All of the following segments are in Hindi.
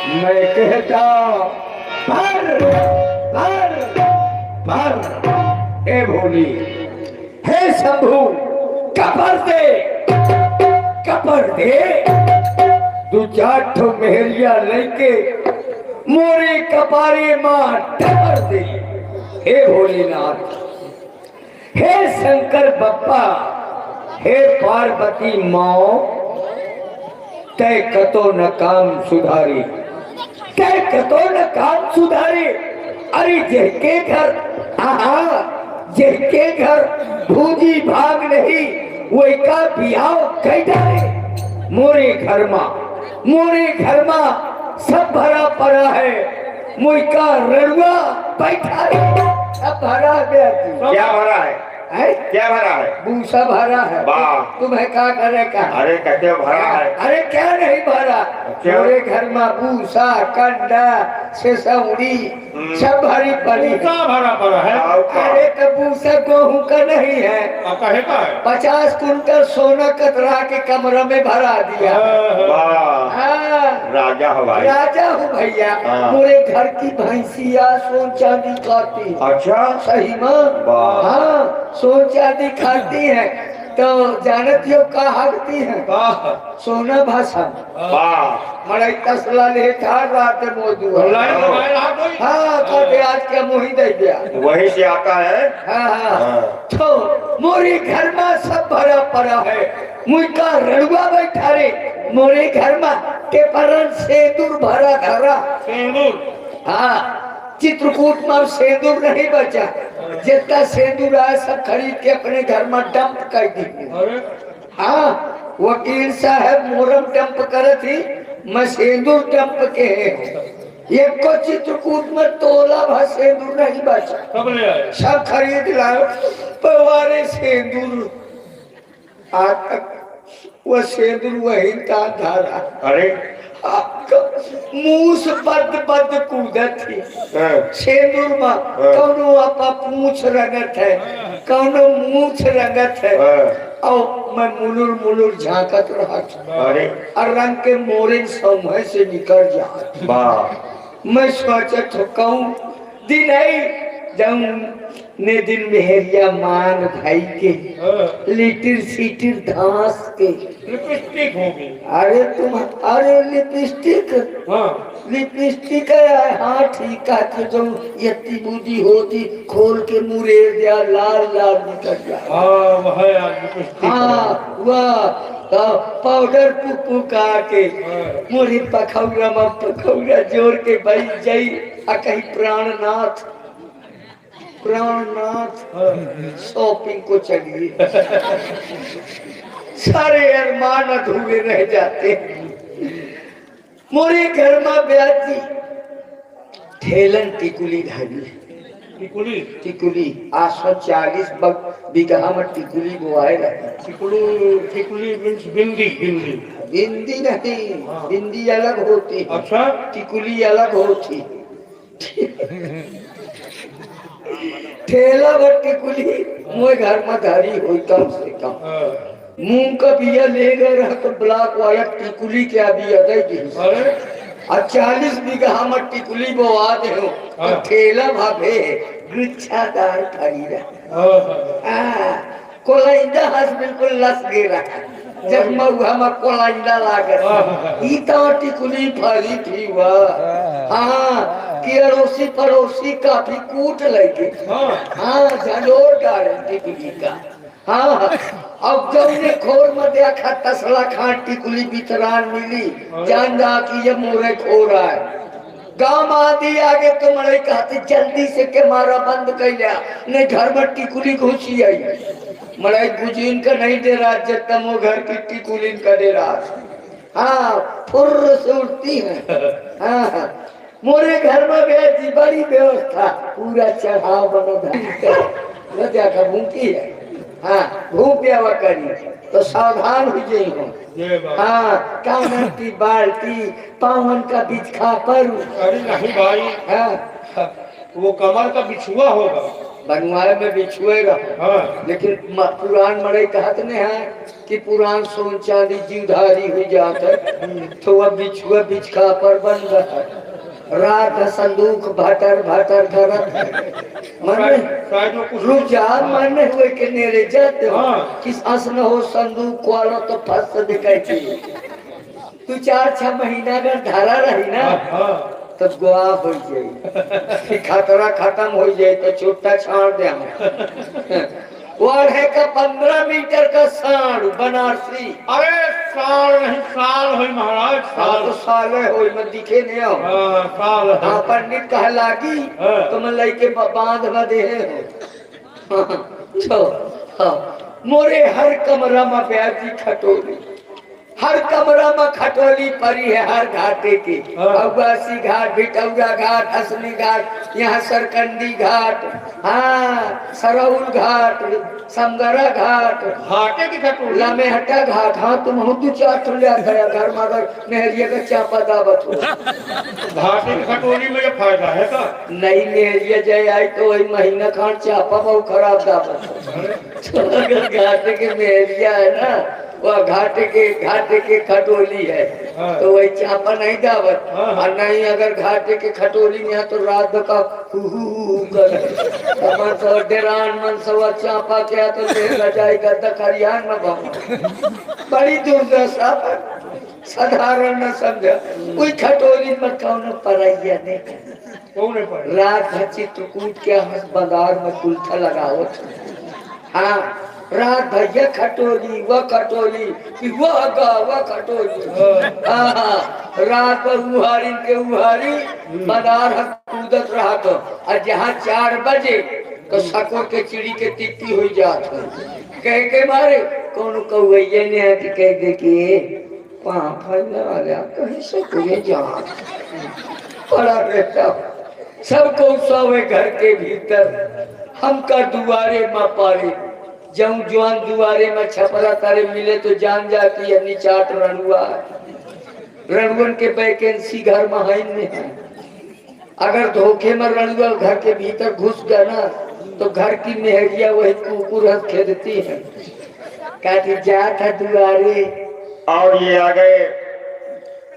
मैं कहता भर भर भर। ए भोली, हे शंभू, कपर दे, कपर दे। तू चार ठो मेहरिया लेके मोरे कपारे मां टपर दे। हे भोलेनाथ, हे शंकर बप्पा, हे पार्वती माओ, तय कतो न काम सुधारी, तय कतो न काम सुधारी। अरे जिसके घर, जिसके घर भूजी भाग नहीं, वही का बिहाव कई डाले। मोरे घर में सब भरा पड़ा है, मुझका रड़ुआ बैठा है। सब भरा गया। क्या भरा है? क्या भरा है? भूसा भरा है। तुम्हें क्या करे का? अरे कैसे भरा है? अरे क्या नहीं भरा? मेरे घर में भूसा, कंडा, सेसौड़ी सब भरी पड़ी है। भरा पड़ा है? अरे तो भूसा गेहूं का नहीं है, कहे का है? 50 कुंटल सोना कतरा के कमरा में भरा दिया। राजा हवा, राजा हूँ भैया। मेरे घर की भैंसिया सोन चांदी खाती। अच्छा सही में? हाँ, सोन चांदी खाती है। तो जानत हो का हकती है? सोना भाषा मड़ई तसला ले था रात मोदू। हाँ, कहते आज क्या मोही दे दिया, वही से आता है। हाँ। तो मोरे घर में सब भरा पड़ा है, मुझका रड़ुआ बैठा रे। मोरे घर में टेपरन सेंदूर भरा धरा। हाँ, चित्रकूट में सेंदूर नहीं बचा। जितना सेंदूर आया सब खरीद के अपने घर में डंप कर दी। हाँ, वकील साहब मोरम डंप करे थी, मैं सेंदूर डंप के एक को चित्रकूट में तोला भर सेंदूर नहीं बचा। सब खरीद लाओ पवारे सेंदूर। आज तक वो सेंदूर वही का धारा। अरे मूस बद कूदत थी सेंदूर में। कौनो आपा पूछ रंगत है, कौनो मूछ रंगत है। और मैं मुलुर झांकत रहा। अरे और रंग के मोरिन समय से निकल जा। मैं सोचत कहूँ दिन आई जाऊं ने दिन मेहरिया मान भाई के लिटिर सीटिर धांस के लिपस्टिक होगी। अरे तुम, अरे लिपस्टिक, लिपस्टिक है। हाँ ठीक है, तो तुम इतनी बूढ़ी होती खोल के मुरेर दिया, लाल लाल निकल जाए। हाँ वाह, पाउडर पुपू का के मोरी पखौरा में पखौरा जोर के बैठ जाई। कहीं प्राणनाथ शॉपिंग को चलिए। सारे अरमान अधूरे रह जाते। मोरे घर में ब्याजी ठेलन टिकुली धरी। टिकुली 840 बीघा में टिकुली बोआए रहती। टिकुली बिंदी बिंदी नहीं, बिंदी अलग होती। अच्छा, टिकुली अलग होती। ठेला भर टिकुली मोए घर में धरी हुई कम से कम। मूंग का बिया ले गए रहा तो ब्लॉक वाला टिकुली क्या बिया दे दी। और 40 बीघा में टिकुली बोआ दे हो तो ठेला भाभे गुच्छादार खरीदा। कोलाइंदा हंस बिल्कुल लस गे रहा। जब मैं कोलाइंदा लागत ई तो टिकुली फली थी वह। हाँ, कि अड़ोसी पड़ोसी काफी कूट लगे। हाँ, झंडोर गारंटी टिकुली का। हाँ, अब जब ने खोर में देखा तसला खान टिकुली बितरान मिली, जान जा कि ये मोरे खो रहा है। गांव आदि आगे तो मरे कहते जल्दी से के मारा बंद कर लिया, नहीं घर में टिकुली घुसी आई। मरे गुजीन का नहीं दे रहा, जब तक वो घर की टिकुली का दे रहा। हाँ, फुर्र से उठती है। हाँ, मोरे घर में बेटी बड़ी व्यवस्था, पूरा चढ़ाव बना जाकर भूखी है। हाँ, भूख करी तो सावधान हो जाई हो। हाँ, कानन की बाल्टी पावन का बिछा पर। अरे नहीं भाई, हाँ, वो कमर का बिछुआ होगा। बनवाए में बिछुए रहो। हाँ लेकिन पुराण मरे कहत ने है कि पुराण सोन चांदी जीवधारी हुई जात है, तो वह बिछुआ बिछका पर बन रहा है। रात संदूक भटर भटर करत है। मने शायद वो कुछ रुझा मन हुए के नेरे जाते हो। हाँ। किस अस न हो संदूक वाला तो फंस दिखाई थी। तू 4-6 महीना अगर धरा रही ना हाँ तो गुआ हो जाए, खतरा खत्म हो जाए तो छुट्टा छाड़ दे। है का 15 मीटर का सांड बनारसी। अरे साल नहीं साल हुई महाराज साल तो साल साल हो में दिखे नहीं हो। हाँ साल है। हाँ पंडित कह लागी हाँ। तो मैं लइके बांध बदे हो। तो हाँ मोरे हर कमरा में ब्याजी खटोली, हर कमरा में खटोली परी है हर घाटे की। हाँ। अब्बासी घाट, भिटौरा घाट, हसनी घाट, यहाँ सरकंडी घाट, हाँ सरौल घाट, समगरा घाट, घाटे की खटोली लमेहटा घाट। हाँ तुम हो 2-4 लिया गया घर में अगर नेहरिया का चापा दावत हो। घाटे की खटोली में ये फायदा है का? नई नेहरिया जय आई तो वही महीना खान चापा बहुत खराब दावत हो। तो अगर घाटे के नेहरिया है ना वह घाटे के खटोली है। हाँ। तो वही चापा नहीं दावत। हाँ। और नहीं अगर घाटे के खटोली में है तो रात का हु कर मन सो डेरान मन सो चापा क्या तो देगा जाएगा दखरियान में बाबा। बड़ी दुर्दशा साधारण न समझा। कोई खटोली में कौन परैया नहीं कौन है पर? रात भर चित्रकूट के हंस बाजार में कुल्था लगाओ। हाँ रात भैया खटोली वह खटोली वह खटोली। हाँ रात पर उहारी के उहारी बाजार कूदत रहा तो। और जहाँ 4 बजे तो सको के चिड़ी के टिक्की हुई जात है। कह के मारे कौन कौया ने आके कह दे कि पाँव फैला गया कहीं से तुझे जान पड़ा रहता। सबको सोवे घर के भीतर हम का दुआरे में पारे जब जवान दुआरे में छपरा तारे मिले तो जान जा कि अन्नी चाट रणुआ रणुअन के वैकेंसी घर में है। अगर धोखे में रणुआ घर के भीतर घुस गया ना तो घर की मेहरिया वही कुकुर खेदती है। कहती जा था दुआरे। और ये आ गए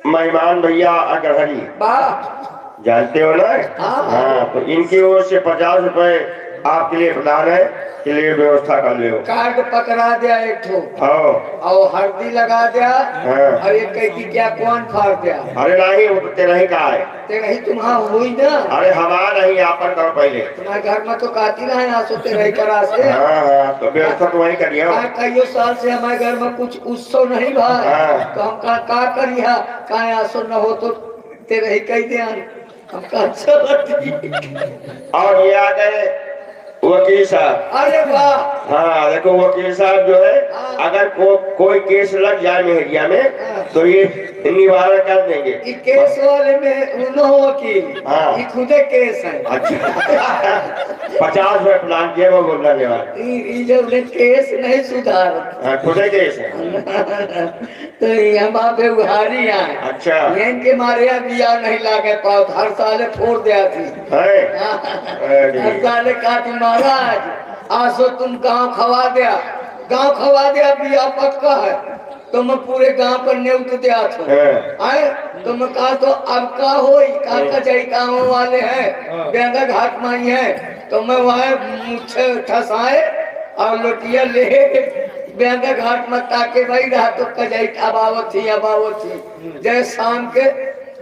मेहमान भैया अग्रहरी, वाह जानते हो ना? हाँ। हाँ तो इनकी ओर से 50 रुपए आपके लिए प्रदान है, के लिए व्यवस्था कर लो। कार्ड पकड़ा दिया एक ठो हाँ और हल्दी लगा दिया। हाँ। और एक कही क्या कौन फाड़ दिया। अरे नहीं वो तो तेरा ही का है। तेरा ही तुम्हारा हुई ना। अरे हमारा नहीं आपन करो पहले। तुम्हारे घर में तो काती ना है आसो तेरा ही करा से। हाँ हाँ तो व्यवस्था तो वही करिए। कईयों साल से हमारे घर में कुछ उत्सव नहीं भाई। हाँ। तो हम का करिया कहा आसो न हो तो तेरे ही कही दे हम का अच्छा। और ये आ गए वकील साहब। अरे वाह। हाँ देखो वकील साहब जो है अगर कोई केस लग जाए मेहरिया में तो ये निवारण कर देंगे। ये केस वाले में उन्हों वकील। हाँ। ये खुदे केस है। अच्छा 50 रुपए प्लान किया वो बोलना जवाब। ये जब ने केस नहीं सुधार हाँ खुदे केस है। तो यहाँ पे उहारी आए। अच्छा इनके मारे बिया नहीं लागे पाओ हर साल फोड़ दिया थी। है। हर अरे। साल कहती महाराज आसो तुम गांव खवा दिया बिया पक्का है तो मैं पूरे गांव पर न्यूट दिया था। आए तो मैं कहा तो अब का हो का जाई गाँव वाले हैं बेंगा घाट माई है तो मैं वहाँ मुझे ठसाए और लोटिया ले बेंगा घाट में ताके भाई रहा तो कजाई अबावत थी। जय शाम के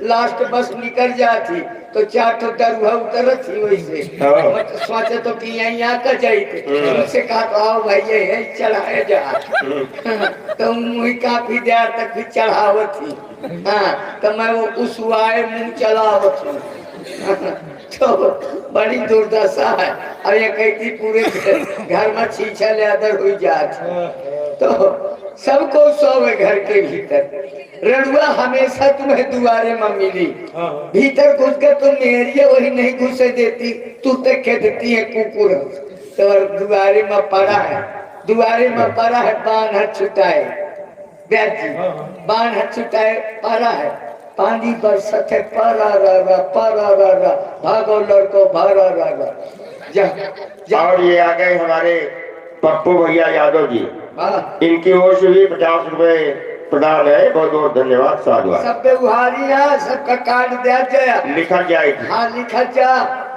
लास्ट बस निकल जाती तो 4 ठो दरुआ उतर थी वैसे। तो सोचे तो कि यहाँ का जाई थे उनसे कहा तो आओ भाई ये चढ़ाए जा। तो मुझे काफी देर तक भी चढ़ावत थी। हाँ तो मैं वो उसवाए मुँह चलावत हूँ। तो बड़ी दुर्दशा है। और ये कहती पूरे घर में छीछा लेदर हुई जाती। तो सबको सोवे घर के भीतर रड़ुआ हमेशा तुम्हें दुआरे में मिली। भीतर घुस के तुम मेहरिया वही नहीं घुसे देती तू तो खेदती है कुकुर। तो दुआरे में पड़ा है बान हाथ छुटाए ब्याजी बान हाथ छुटाए पड़ा है पानी बरसत है पारा भागो लड़को भारा जा जा और ये आ गए हमारे पप्पू भैया यादव जी, वाह। इनकी ओर से भी 50 रुपए प्रदान है। बहुत बहुत धन्यवाद, साधुवाद। सब पे उहारी है, सबका कार्ड दिया जाए, लिखा जाएगी। हाँ लिखा जा।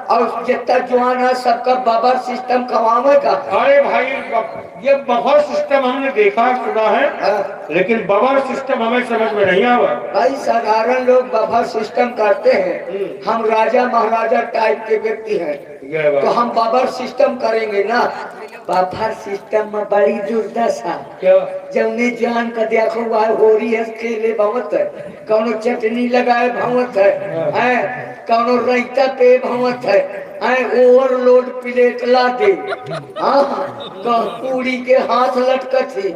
और जितना जवान है सबका बबर सिस्टम कमावेगा। अरे भाई ये बफर सिस्टम हमने देखा सुना है, हाँ। लेकिन बफर सिस्टम हमें समझ में नहीं आवा। भाई साधारण लोग बफर सिस्टम करते हैं, हम राजा महाराजा टाइप के व्यक्ति हैं, ये बात। तो हम बफर सिस्टम करेंगे ना। बफर सिस्टम में बड़ी दुर्दशा, क्या जौने जान का देखो वह होरी है खेले भवत है, कौनो चटनी लगाए भवत है, कौनो रायता पे भवत है, ओवरलोड प्लेट ला दे, हाँ पूरी के हाथ लटकत है,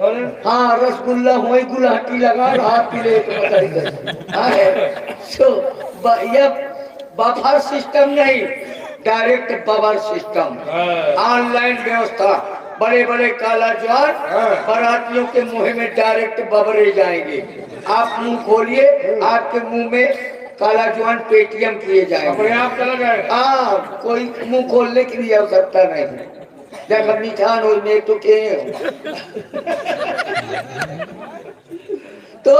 हाँ रसगुल्ला होई गुलाटी लगा रहा प्लेट में। सो ये बफर सिस्टम नहीं, डायरेक्ट बबर सिस्टम, ऑनलाइन व्यवस्था। बड़े बड़े काला ज्वार बारातियों के मुंह में डायरेक्ट बबरे जाएंगे। आप मुंह खोलिए, आपके मुंह में काला ज्वार पेटीएम किए जाएंगे, अपने आप चला जाएगा। हाँ कोई मुंह खोलने की भी आवश्यकता नहीं। देखो मिठान हो में तो के तो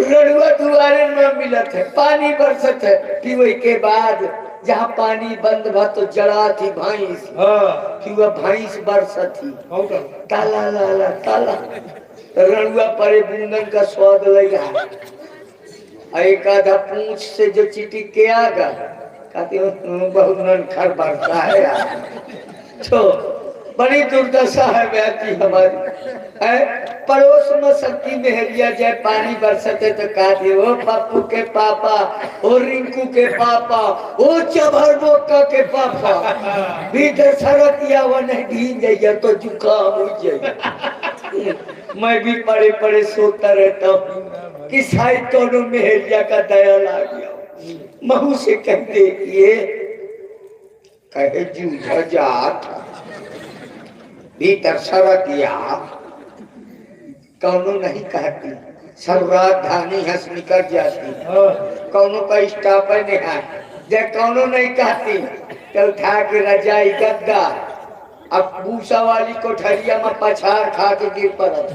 रड़ुआ दुआरे में मिलत है, पानी बरसत है, पीवे के बाद जहाँ पानी बंद भा तो जड़ा थी भैंस, कि वह भैंस बरसत थी, ताला लाला ताला रड़ुआ परे बूंदन का स्वाद लगा। एक आधा पूंछ से जो चिटिक के आगा, कहते हो बहुत ननखर बरसा है यार। तो बड़ी दुर्दशा है बेटी हमारी है। पड़ोस में सबकी मेहरिया जाए पानी बरसते तो कहते हो पप्पू के पापा, ओ रिंकू के पापा, ओ चभर बोका के पापा, भीतर सरकिया वो नहीं भीग जाइए तो जुकाम हो जाइए। मैं भी पड़े पड़े सोता रहता हूँ कि शायद दोनों मेहरिया का दया ला गया। महू से कहते ये कहे जूझा जात भीतर सरकिया, कौनो नहीं कहती, सब रात धानी हंस निकल जाती, कौनो का स्टाफ नहीं है, जब कौनो नहीं कहती तो उठा के रजाई गद्दा, अब भूसा वाली कोठरिया में पछाड़ खा के गिर पड़त।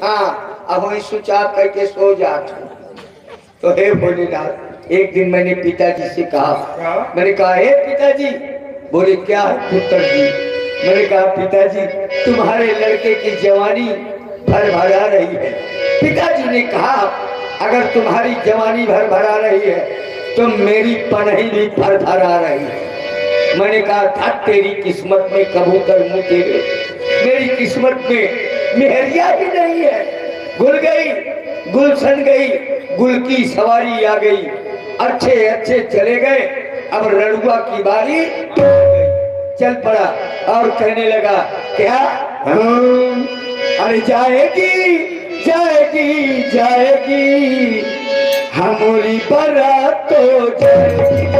हाँ अब वही सुचाप करके सो जाती। तो हे भोलेनाथ, एक दिन मैंने पिताजी से कहा, मैंने कहा हे पिताजी, बोले क्या है पुत्र जी? मैंने कहा पिताजी तुम्हारे लड़के की जवानी भरभरा रही है। पिताजी ने कहा अगर तुम्हारी जवानी भरभरा रही है तो मेरी पनही भी भरभरा रही है। मैंने कहा था तेरी किस्मत में कबूतर मुँह तेरे, मेरी किस्मत में मेहरिया ही नहीं है। गुल गई गुलशन गई, गुल की सवारी आ गई, अच्छे अच्छे चले गए, अब रड़ुआ की बारी चल पड़ा और कहने लगा क्या अरे जाएगी जाएगी जाएगी हमारी बारात तो जाएगी।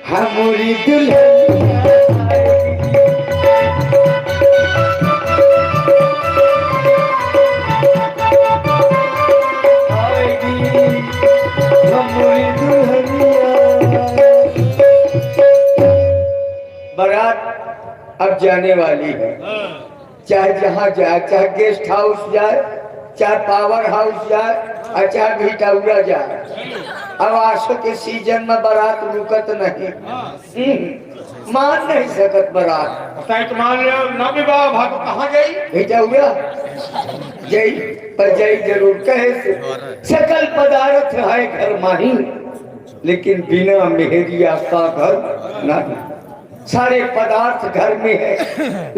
हमारी बारात अब जाने वाली है, चाहे जहाँ जाए, चाहे गेस्ट हाउस जाए, चाहे पावर हाउस जाए और चाहे भिटौरा जाए। अब आशो के सीजन में बारात रुकत नहीं, मान नहीं सकत बारात। मान लो ना विवाह भाग कहाँ गई, भिटौरा जई पर जई जरूर कहे से सकल पदार्थ है घर माही, लेकिन बिना मेहरिया का घर नहीं। सारे पदार्थ घर में है,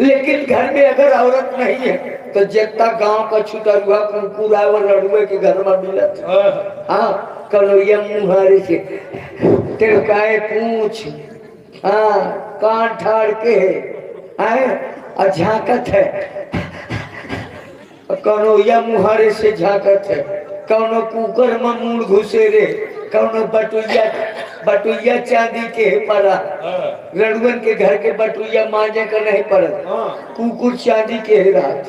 लेकिन घर में अगर औरत नहीं है तो जितना गांव का छुटरुआ कुकुर आए वो लड़ुए के घर में मिलत। हाँ कलोया मुहारे से तिलकाए पूछ, हाँ कान ठाड़ के है और झांकत है, कौनो मुहारे से झांकत है, कौनो कुकर में मूल घुसे रे, कौनो बटुइया चांदी के पड़ा, लड़ुअन के घर के बटुइया मांझे का नहीं पड़ा, कुकुर चांदी के है रात।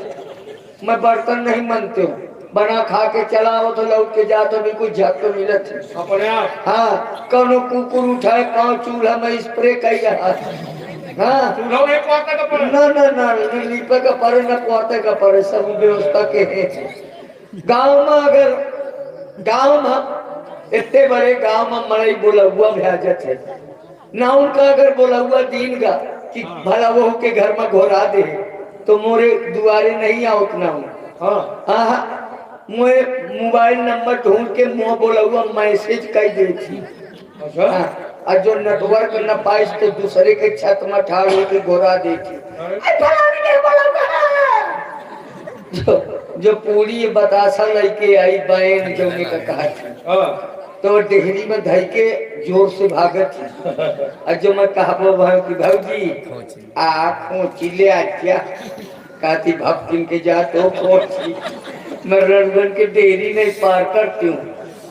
मैं बर्तन नहीं मानते हूँ, बना खा के चलाओ तो लौट के जा तो भी कुछ झक तो मिलत है अपने आप। हाँ कौनो कुकुर उठाए पाँव चूल्हा में स्प्रे कर रहा। हाँ चूल्हा में पोते का पर ना ना ना लीपे का परे न पोते का परे, सब व्यवस्था के है। गांव में अगर गांव में इतने बड़े गांव में मरई बोला हुआ भेजत है ना, उनका अगर बोला हुआ दिन का कि भला वो के घर में घोरा दे तो मोरे दुआरे नहीं आओ ना हूँ। हाँ मुझे मोबाइल नंबर ढूंढ के मुँह बोला हुआ मैसेज कर दे थी। और जो नेटवर्क न पाइस तो दूसरे के छत में ठाड़ होकर घोरा दे थी। जो पूरी बतासा लेके आई बहन जो ने कहा थी तो डेहरी में धई के जोर से भागत थी। और जो मैं कहा कि भाजी आँखों चिले क्या कहती भक्तिन के जा तो खोची मैं रणगन के डेहरी नहीं पार करती हूँ।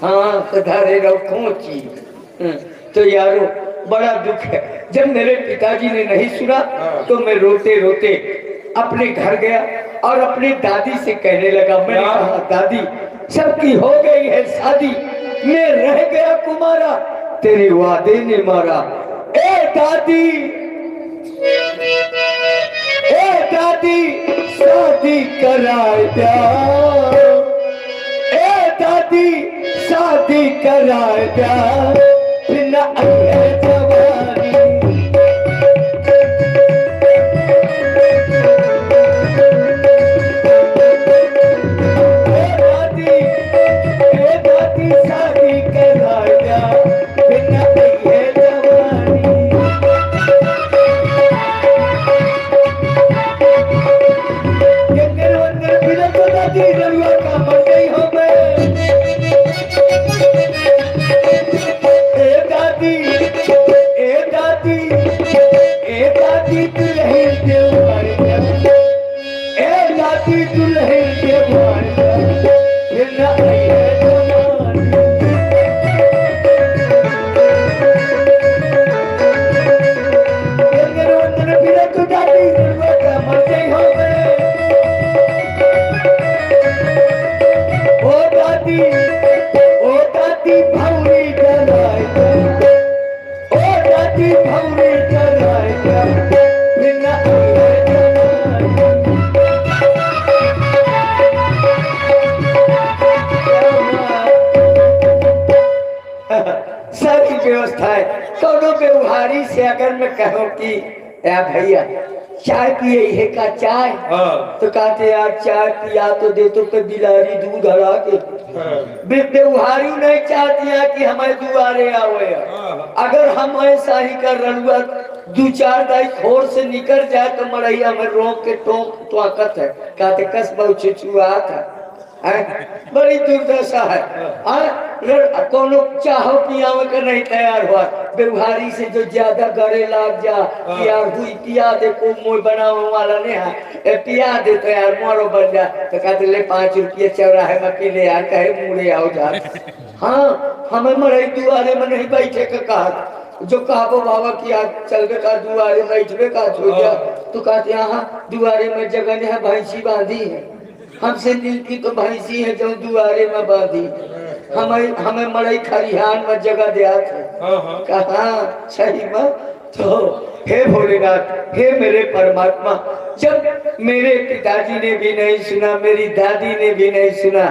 हाँ तो धारे रहो खोची। तो यारो बड़ा दुख है, जब मेरे पिताजी ने नहीं सुना तो मैं रोते रोते अपने घर गया और अपनी दादी से कहने लगा। मैंने कहा दादी सबकी हो गई है शादी, मैं रह गया कुमारा, तेरे वादे ने मारा। ए दादी शादी कराए प्यार, ए दादी शादी कराए प्यार, बिना जवानी शादी कराए प्यार, बिना जवानी। दादी रलुआ का मर गई हो सारी व्यवस्थाएं दोनों व्यवहारी से अगर मैं कहूँ कि या भैया चाय पिए है का चाय, तो कहते यार चाय पिया तो दे तो बिलारी दूध हरा के। व्यवहारी नहीं चाहती है कि हमारे दुआरे आओ। अगर हम ऐसा ही कर रनुआ दो चार दाई खोर से निकल जाए तो मरैया में रोक के टोक तो आकत है, कहते कस बहुत छुआ था। बड़ी दुर्दशा है। कोनो चाहो पियावे का नहीं तैयार हुआ, व्यवहारी से जो ज्यादा गड़े लाग जा कि यार हुई पिया दे को मोय बनाने वाला नहीं है, पिया दे तो यार मोरो बन जा, तो कहते ले 5 रुपये चौराहे में पी ले यार, कहे मुड़े आओ जा। हाँ हमें मरे दुआरे में नहीं बैठे का कहा, जो कहा बाबा की आज चल के का दुआरे बैठवे का छो जा, तो कहते यहाँ दुआरे में जगह है भैंसी बांधी है, हमसे नीति तो भैंसी है जो दुआरे में बांधी, हमें मड़ई खरिहान में जगह दिया था। कहा सही में। तो हे भोलेनाथ, हे मेरे परमात्मा, जब मेरे पिताजी ने भी नहीं सुना, मेरी दादी ने भी नहीं सुना,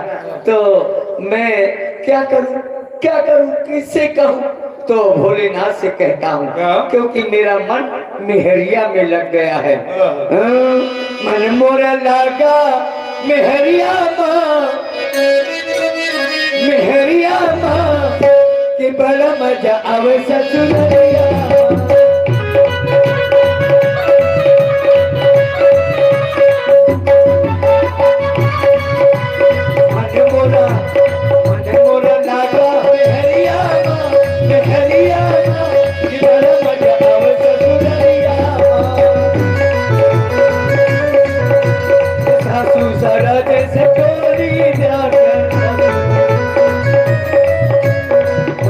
तो मैं क्या करूं किससे कहूं? तो भोलेनाथ से कहता हूँ, क्योंकि मेरा मन मेहरिया में लग गया है। मन मोरा लगा मेहरिया माँ कि बड़ा मजा आवे ससुरिया।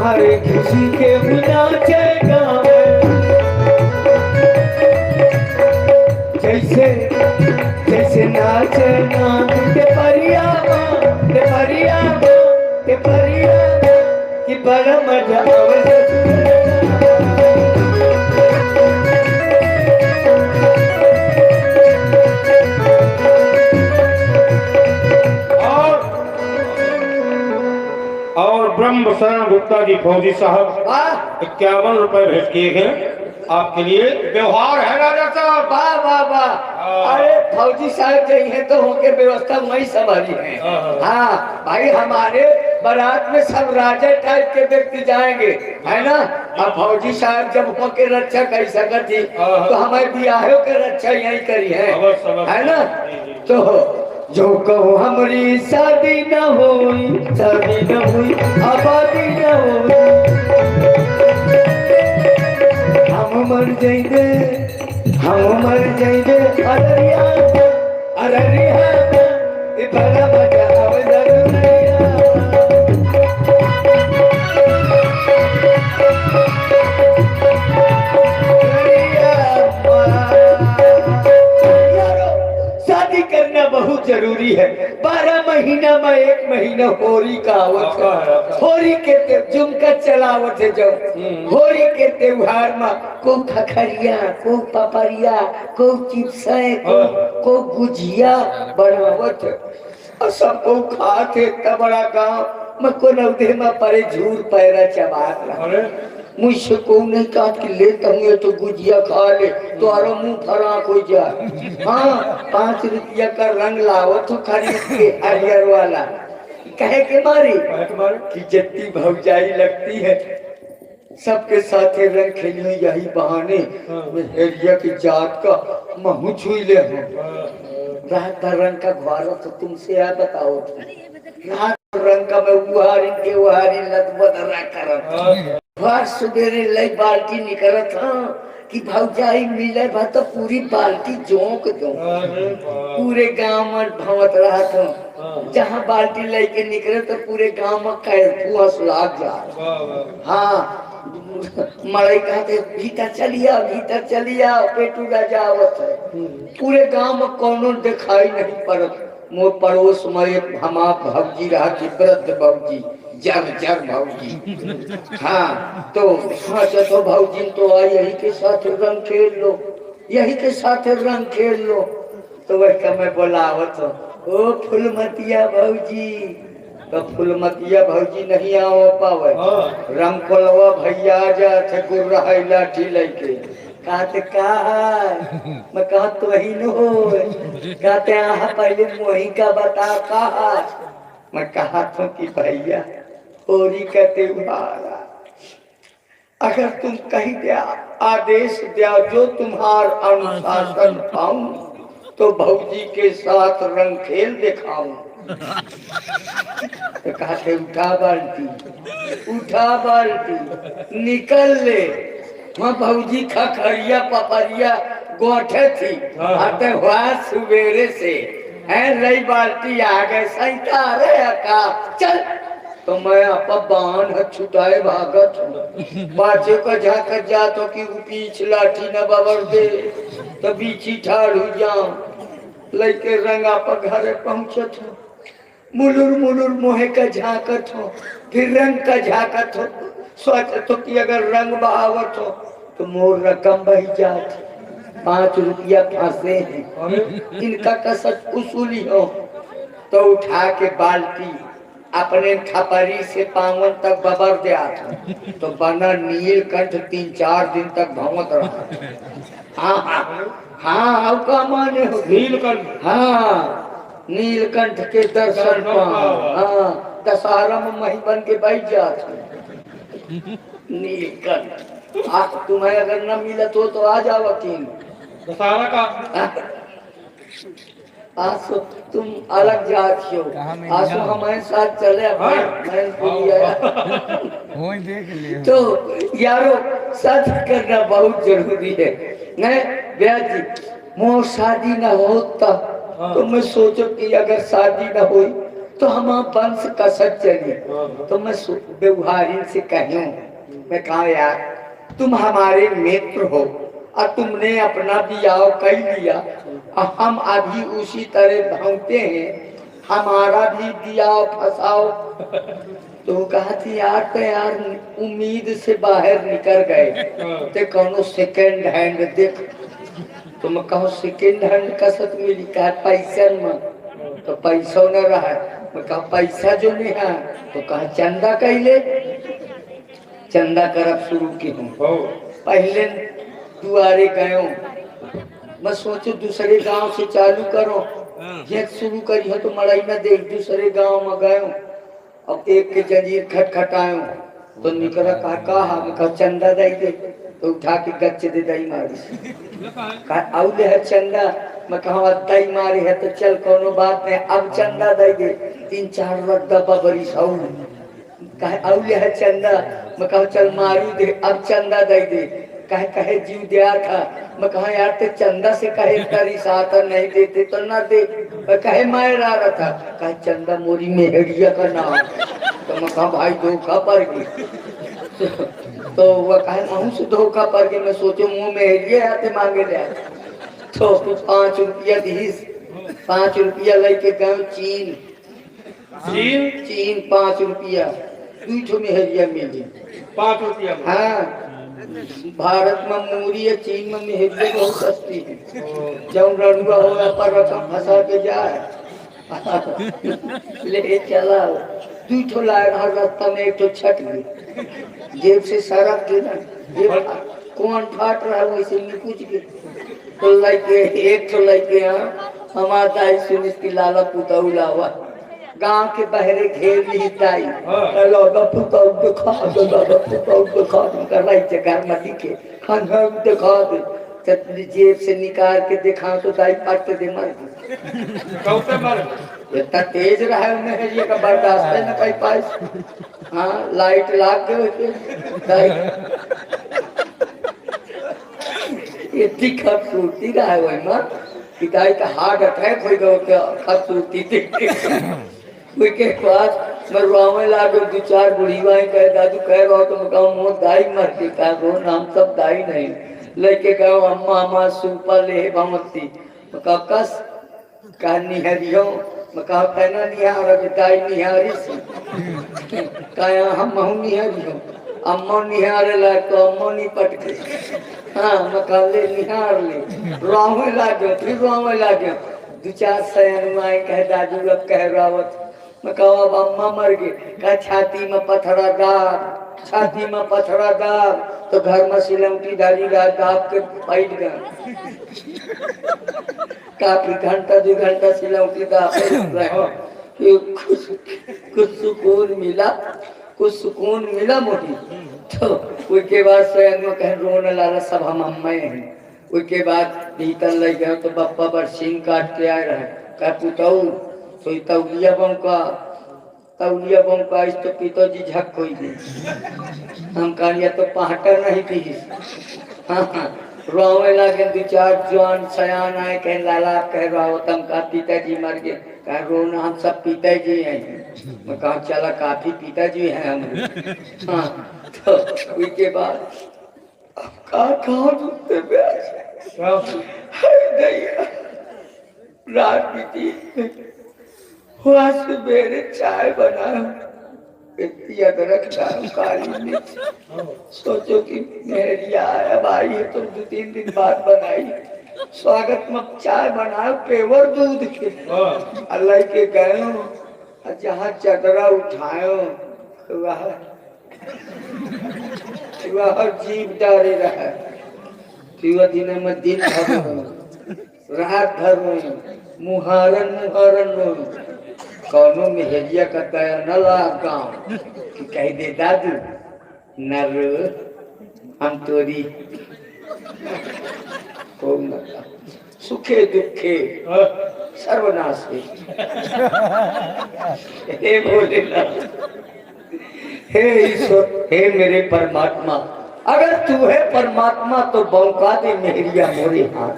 अरे किसी के नाचे गावे जैसे जैसे नाचे नाच के परिया के परिया के परिया कि बड़ा मजा आवे और ब्रह्म शरण गुप्ता जी फौजी साहब वाह 51 रुपए भेंट किए गए आपके लिए। व्यवहार है राजा साहब। वाह वाह वाह। अरे फौजी साहब गई है तो होके व्यवस्था वही संभाली है। हाँ भाई हमारे बारात में सब राजा टाइप के व्यक्ति जाएंगे है ना। अब फौजी साहब जब होके रक्षा कर सकती तो हमारे बियाहों के रक्षा यही करी है ना। तो जो कहो हमारी शादी न हुई आबादी न हुई हम मर जाएंगे अररिया बड़ा मजा आवे जरूरिया। शादी करना बहुत जरूरी है। 12 महीना में 1 महीना होरी का आवत है। होरी के झुमका चलावत है जब होरी के त्योहार में को खखरिया को पपरिया को चिप्स को गुजिया बनावत है और सबको खाते इतना बड़ा गाँव में को नवदे में परे झूर पैरा चबात रहा। मुझसे को नहीं कहा कि लेता हूँ तो गुजिया खा ले तो आरो मुंह फराक हो जाए। हाँ 5 रुपया का रंग लाओ तो खरीद के हरियर वाला कहे के मारी कि जितनी भौजाई लगती है सबके साथ रंग खेली यही बहाने एरिया की जात का महू छुई ले रात भर रंग का घुआरा तो तुमसे यार बताओ रात रंग का मैं उहारी लत बदरा करत बार सुबेरे लई बाल्टी निकलत कि भौजाई मिले बा तो पूरी बाल्टी जोंक दो पूरे गांव में भवत रहा था। जहाँ बाल्टी लेके निकले तो पूरे गांव में कैफुआस लाग जा। हाँ मड़ई कहते भीतर चलिया पेटू राजा आवत है। पूरे गांव में कोनो दिखाई नहीं पड़त। मोर पड़ोस में एक हमा भौजी रहा कि वृद्ध भौजी जग भौजी। हाँ तो तो भौजी तो यही के साथ रंग खेल लो तो वह मैं बोलावत ओ फुलमतिया भौजी तो फुलमतिया भौजी नहीं आओ पावे रंग कोलवा भैया जाते गुर्रा लाठी लेके कहते मैं कहा तो ही न हो कहते पहले मोही का बता कहा। मैं कहा तो कि भैया होली का त्योहार अगर तुम कहीं दिया आदेश दिया जो तुम्हार अनुशासन पाऊं तो भौजी के साथ रंग खेल दिखाऊं। तो कहते उठा बाल्टी निकल ले। वहाँ भौजी खखरिया पपरिया गोठे थी आते हुआ सुबेरे से है लई बाल्टी आ गए सैता रे का चल तो मैं आपा बाण छुटाए भागत बाचे का झाकर जा तो कि पीछ लाठी न बबर दे तो बीची ठाड़ हो जाऊं लइके रंग आपा घरे पहुंचत हो मुलुर मोहे का झाकत हो फिर रंग का झाकत हो सोच तो कि अगर रंग बहावत हो तो मोर रकम बही जात 5 रुपया फंसे हैं इनका कसट उसूली हो तो उठा के बाल्टी अपने खपरी से पावन तक बबर दिया था तो बना नीलकंठ 3-4 दिन तक भवत रहा। हाँ का माने हो नीलकंठ। हाँ नीलकंठ के दर्शन हाँ दशहरा में मही बन के बैठ जाते नीलकंठ। तुम्हें अगर न मिला तो आ जाओ वकील दशहरा का। आसो तुम अलग जात हो आसो हमारे साथ चले तो यारो शादी करना बहुत जरूरी है। नहीं ब्याह जी मोर शादी न होता तो मैं सोचो कि अगर शादी न हुई तो हम वंश कसत चली। तो मैं व्यवहारिन से कहूँ, मैं कहा यार तुम हमारे मित्र हो और तुमने अपना बियाह कर लिया और हम अभी उसी तरह भागते हैं, हमारा भी बियाह फसाओ। तो कहा थी यार तो यार उम्मीद से बाहर निकल गए, तो कौनो सेकेंड हैंड देख। तो मैं कहूँ सेकेंड हैंड कसत मिली, कहा पैसा में, तो पैसा न रहा। मैं कहा पैसा जो नहीं है, तो कहा चंदा कैले, चंदा करब शुरू की हूँ। पहले दुआरे गयो, मैं सोचो दूसरे गांव से चालू करो, ये शुरू करी हो तो मड़ाई न दे। दूसरे गांव में गयो, अब एक के जंजीर खटखटायो, तो निकला कहा हम कहा चंदा दे दे। तो उठा के गच्छ दे दई मारी, कहा आउले है चंदा। मैं कहा दई मारी है तो चल कोनो बात नहीं, अब चंदा दे दे। 3-4 रद्दा बबरी सौ, कहे आउले है चंदा। मैं कहा चल मारू दे, अब चंदा दे दे। कहे जीव दिया था। मैं कहा यार ते चंदा से कहे तरी साथ नहीं देते तो ना दे। कहे मायर आ रहा था, कहे चंदा मोरी मेहरिया का नाम। तो मैं कहा भाई धोखा पड़ गई। तो वह कहे महू से धोखा पड़ गया। मैं सोचो मुँह मेहरिया आते मांगे ले। तो 5 रुपया दीस, 5 रुपया लेके गए चीन। चीन 5 रुपया 2 मेहरिया मिली। 5 रुपया? हाँ, भारत में मूरी है, चीन में मेहरिया बहुत सस्ती है। जब रनुआ हो पर रकम फंसा के जाए ले चला 2 लाए। हर रास्ता में 1 छट गई, जेब से सरक के ना, जेब कौन फाट रहा है वैसे नहीं पूछ के। तो लाइके 1 लाइके हमारा दाई सुनिस की लाला पुता उलावा गांव के बहरे घेर ली दाई। लाला पुता दिखा दो, लाला पुता दिखा दो, कर रही जगह मती के खाना दिखा दे। जेब से निकाल के दिखा तो दाई पट दे मर गई। इतना तेज रहा है उन्हें ये का बर्दाश्त न कर पाए। हाँ लाइट लाग गए दाई, इतनी खूबसूरती रहा है वही माँ कि दाई का हार्ट अटैक हो गया खूबसूरती देख के। उसके बाद मैं रोवे लागो 2-4 बुढ़ीवाएं कहे दादू कह रहा तो मैं कहूँ मोह दाई मर के कहा रो नाम सब दाई नहीं लेके गयो। अम्मा अम्मा सूपा ले भमती मैं कहा कस कहा निहरियो। मैं कहा कहना निहार अभी दाई निहारी सी कहा हम महू निहारियो। अम्मा निहारे लाग तो अम्मा नहीं पटके। हाँ मैं कहा ले निहार ले, रोवे लागो फिर रोवे लागो। 2-4 सयानुआएं कहे दादू अब कह रावत। मैं कहा अब अम्मा मर गई, कहा छाती में पथरा दाब, छाती में पथरा दाब। तो घर में सिलौटी डाली दाब के बैठ गए। काफी घंटा 2 घंटा सिलौटी दाब रहे, कुछ सुकून मिला, कुछ सुकून मिला मोटी। तो उसके बाद स्वयं में कहे रोने लाला सब हम अम्मा हैं। उसके बाद भीतर ले गए तो बप्पा बरसीन काट के आए रहे। कहा पुताऊ तो तौलिया बम का इस तो पिताजी झक कोई नहीं। हम कहा तो पहाटा नहीं थी। हाँ हाँ रोवे लगे 2-4 जवान सयान आए कहे लाला कह रहा हो तम का पिताजी मर गए। कहा रोना हम सब पिताजी हैं। मैं कहा चला काफी पिताजी हैं हम। हाँ तो उसके बाद रात बीती हुआ सुबेरे चाय बनाया, इतनी अदरक डाल काली मिर्च। सोचो कि मेहरिया आया भाई है तो 2-3 दिन बाद बनाई। स्वागत में चाय बनाया पेवर दूध के अल्लाह के गए जहाँ चदरा उठायो वह जीव डारे रहा। दिन में दिन भर रात भर मुहारन कौनो मेहरिया का दया न लाग गाँव कह दे दादू नर हम तोरी सुखे दुखे सर्वनाश हे भोलेनाथ, हे ईश्वर, हे मेरे परमात्मा, अगर तू है परमात्मा तो बौका दे मेहरिया मोरे हाथ।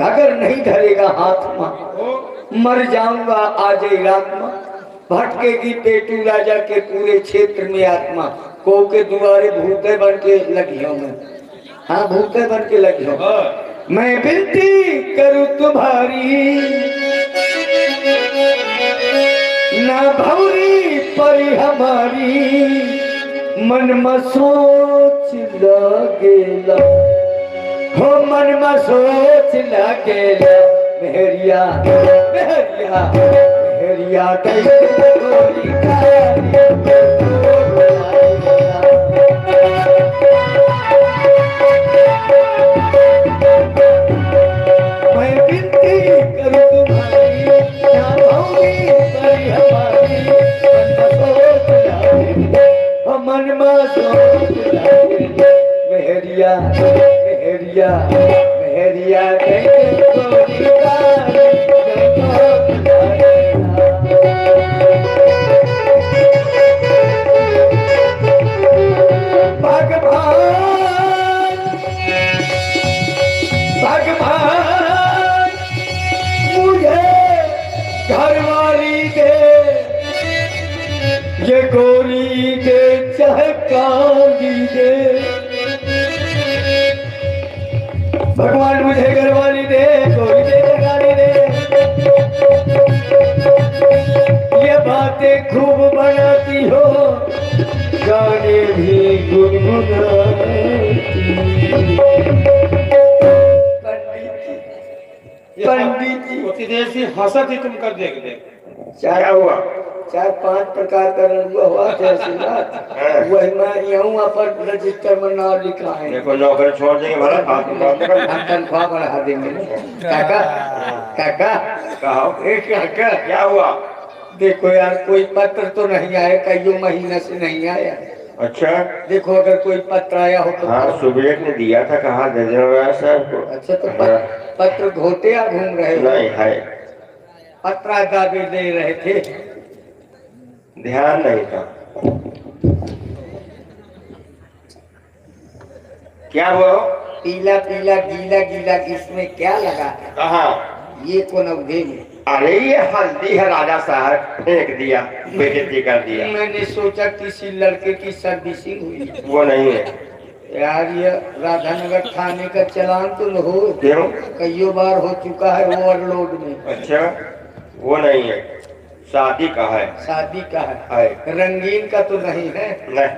अगर नहीं धरेगा हाथ में मर जाऊंगा आज ही रात में, भटकेगी पेटू राजा के पूरे क्षेत्र में आत्मा, को के दुआरे भूखे बन के लगी हूँ मैं, हाँ भूखे बन के लगी हूँ। मैं विनती करूँ तुम्हारी, ना भौरी परी हमारी, मन में सोच लगेला, हो मन में सोच लगेला, मेहरिया मेहरिया मेहरिया गोरी मैं विनती करूँ तुम्हारी, ना भौरी परी हमारी, मन में सोच लगेला, मेहरिया मेहरिया मेहरिया गोरी भगवान मुझे घरवाली दे, ये गोरी दे चाहे काली दे, भगवान मुझे घरवाली दे, गोरी दे काली दे, ये बातें खूब बनाती हो, गाने भी गुनगुनाती। पंडित जी उतनी देर से हंसत ही तुम कर देख दे। क्या हुआ? 4-5 प्रकार का रंगुआ हुआ तहसीलदार, वही मैं यूं पर रजिस्टर में नाम लिखा है। देखो नौकरी छोड़ देंगे भला, हम तनख्वाह बढ़ा देंगे। काका काका कहा ए काका क्या हुआ? देखो यार कोई पत्र तो नहीं आया, कईयों महीना से नहीं आया। अच्छा देखो अगर कोई पत्र आया हो तो। हाँ सुबह ने दिया था, कहा दे देना सर को। अच्छा तो पत्र घोटे या घूम रहे हो? नहीं है, पत्र दावे दे रहे थे, ध्यान नहीं था। क्या हुआ? पीला पीला गीला गीला इसमें क्या लगा? कहा? ये कौन अवधि में? अरे ये हल्दी है, राजा साहब फेंक दिया, बेइज्जती कर दिया। मैंने सोचा किसी लड़के की सर्विसिंग हुई। वो नहीं है यार, ये राधानगर थाने का चालान तो न हो? क्यों? कईयों बार हो चुका है ओवरलोड में। अच्छा वो नहीं है, शादी का है। शादी का है, रंगीन का तो नहीं है? नहीं।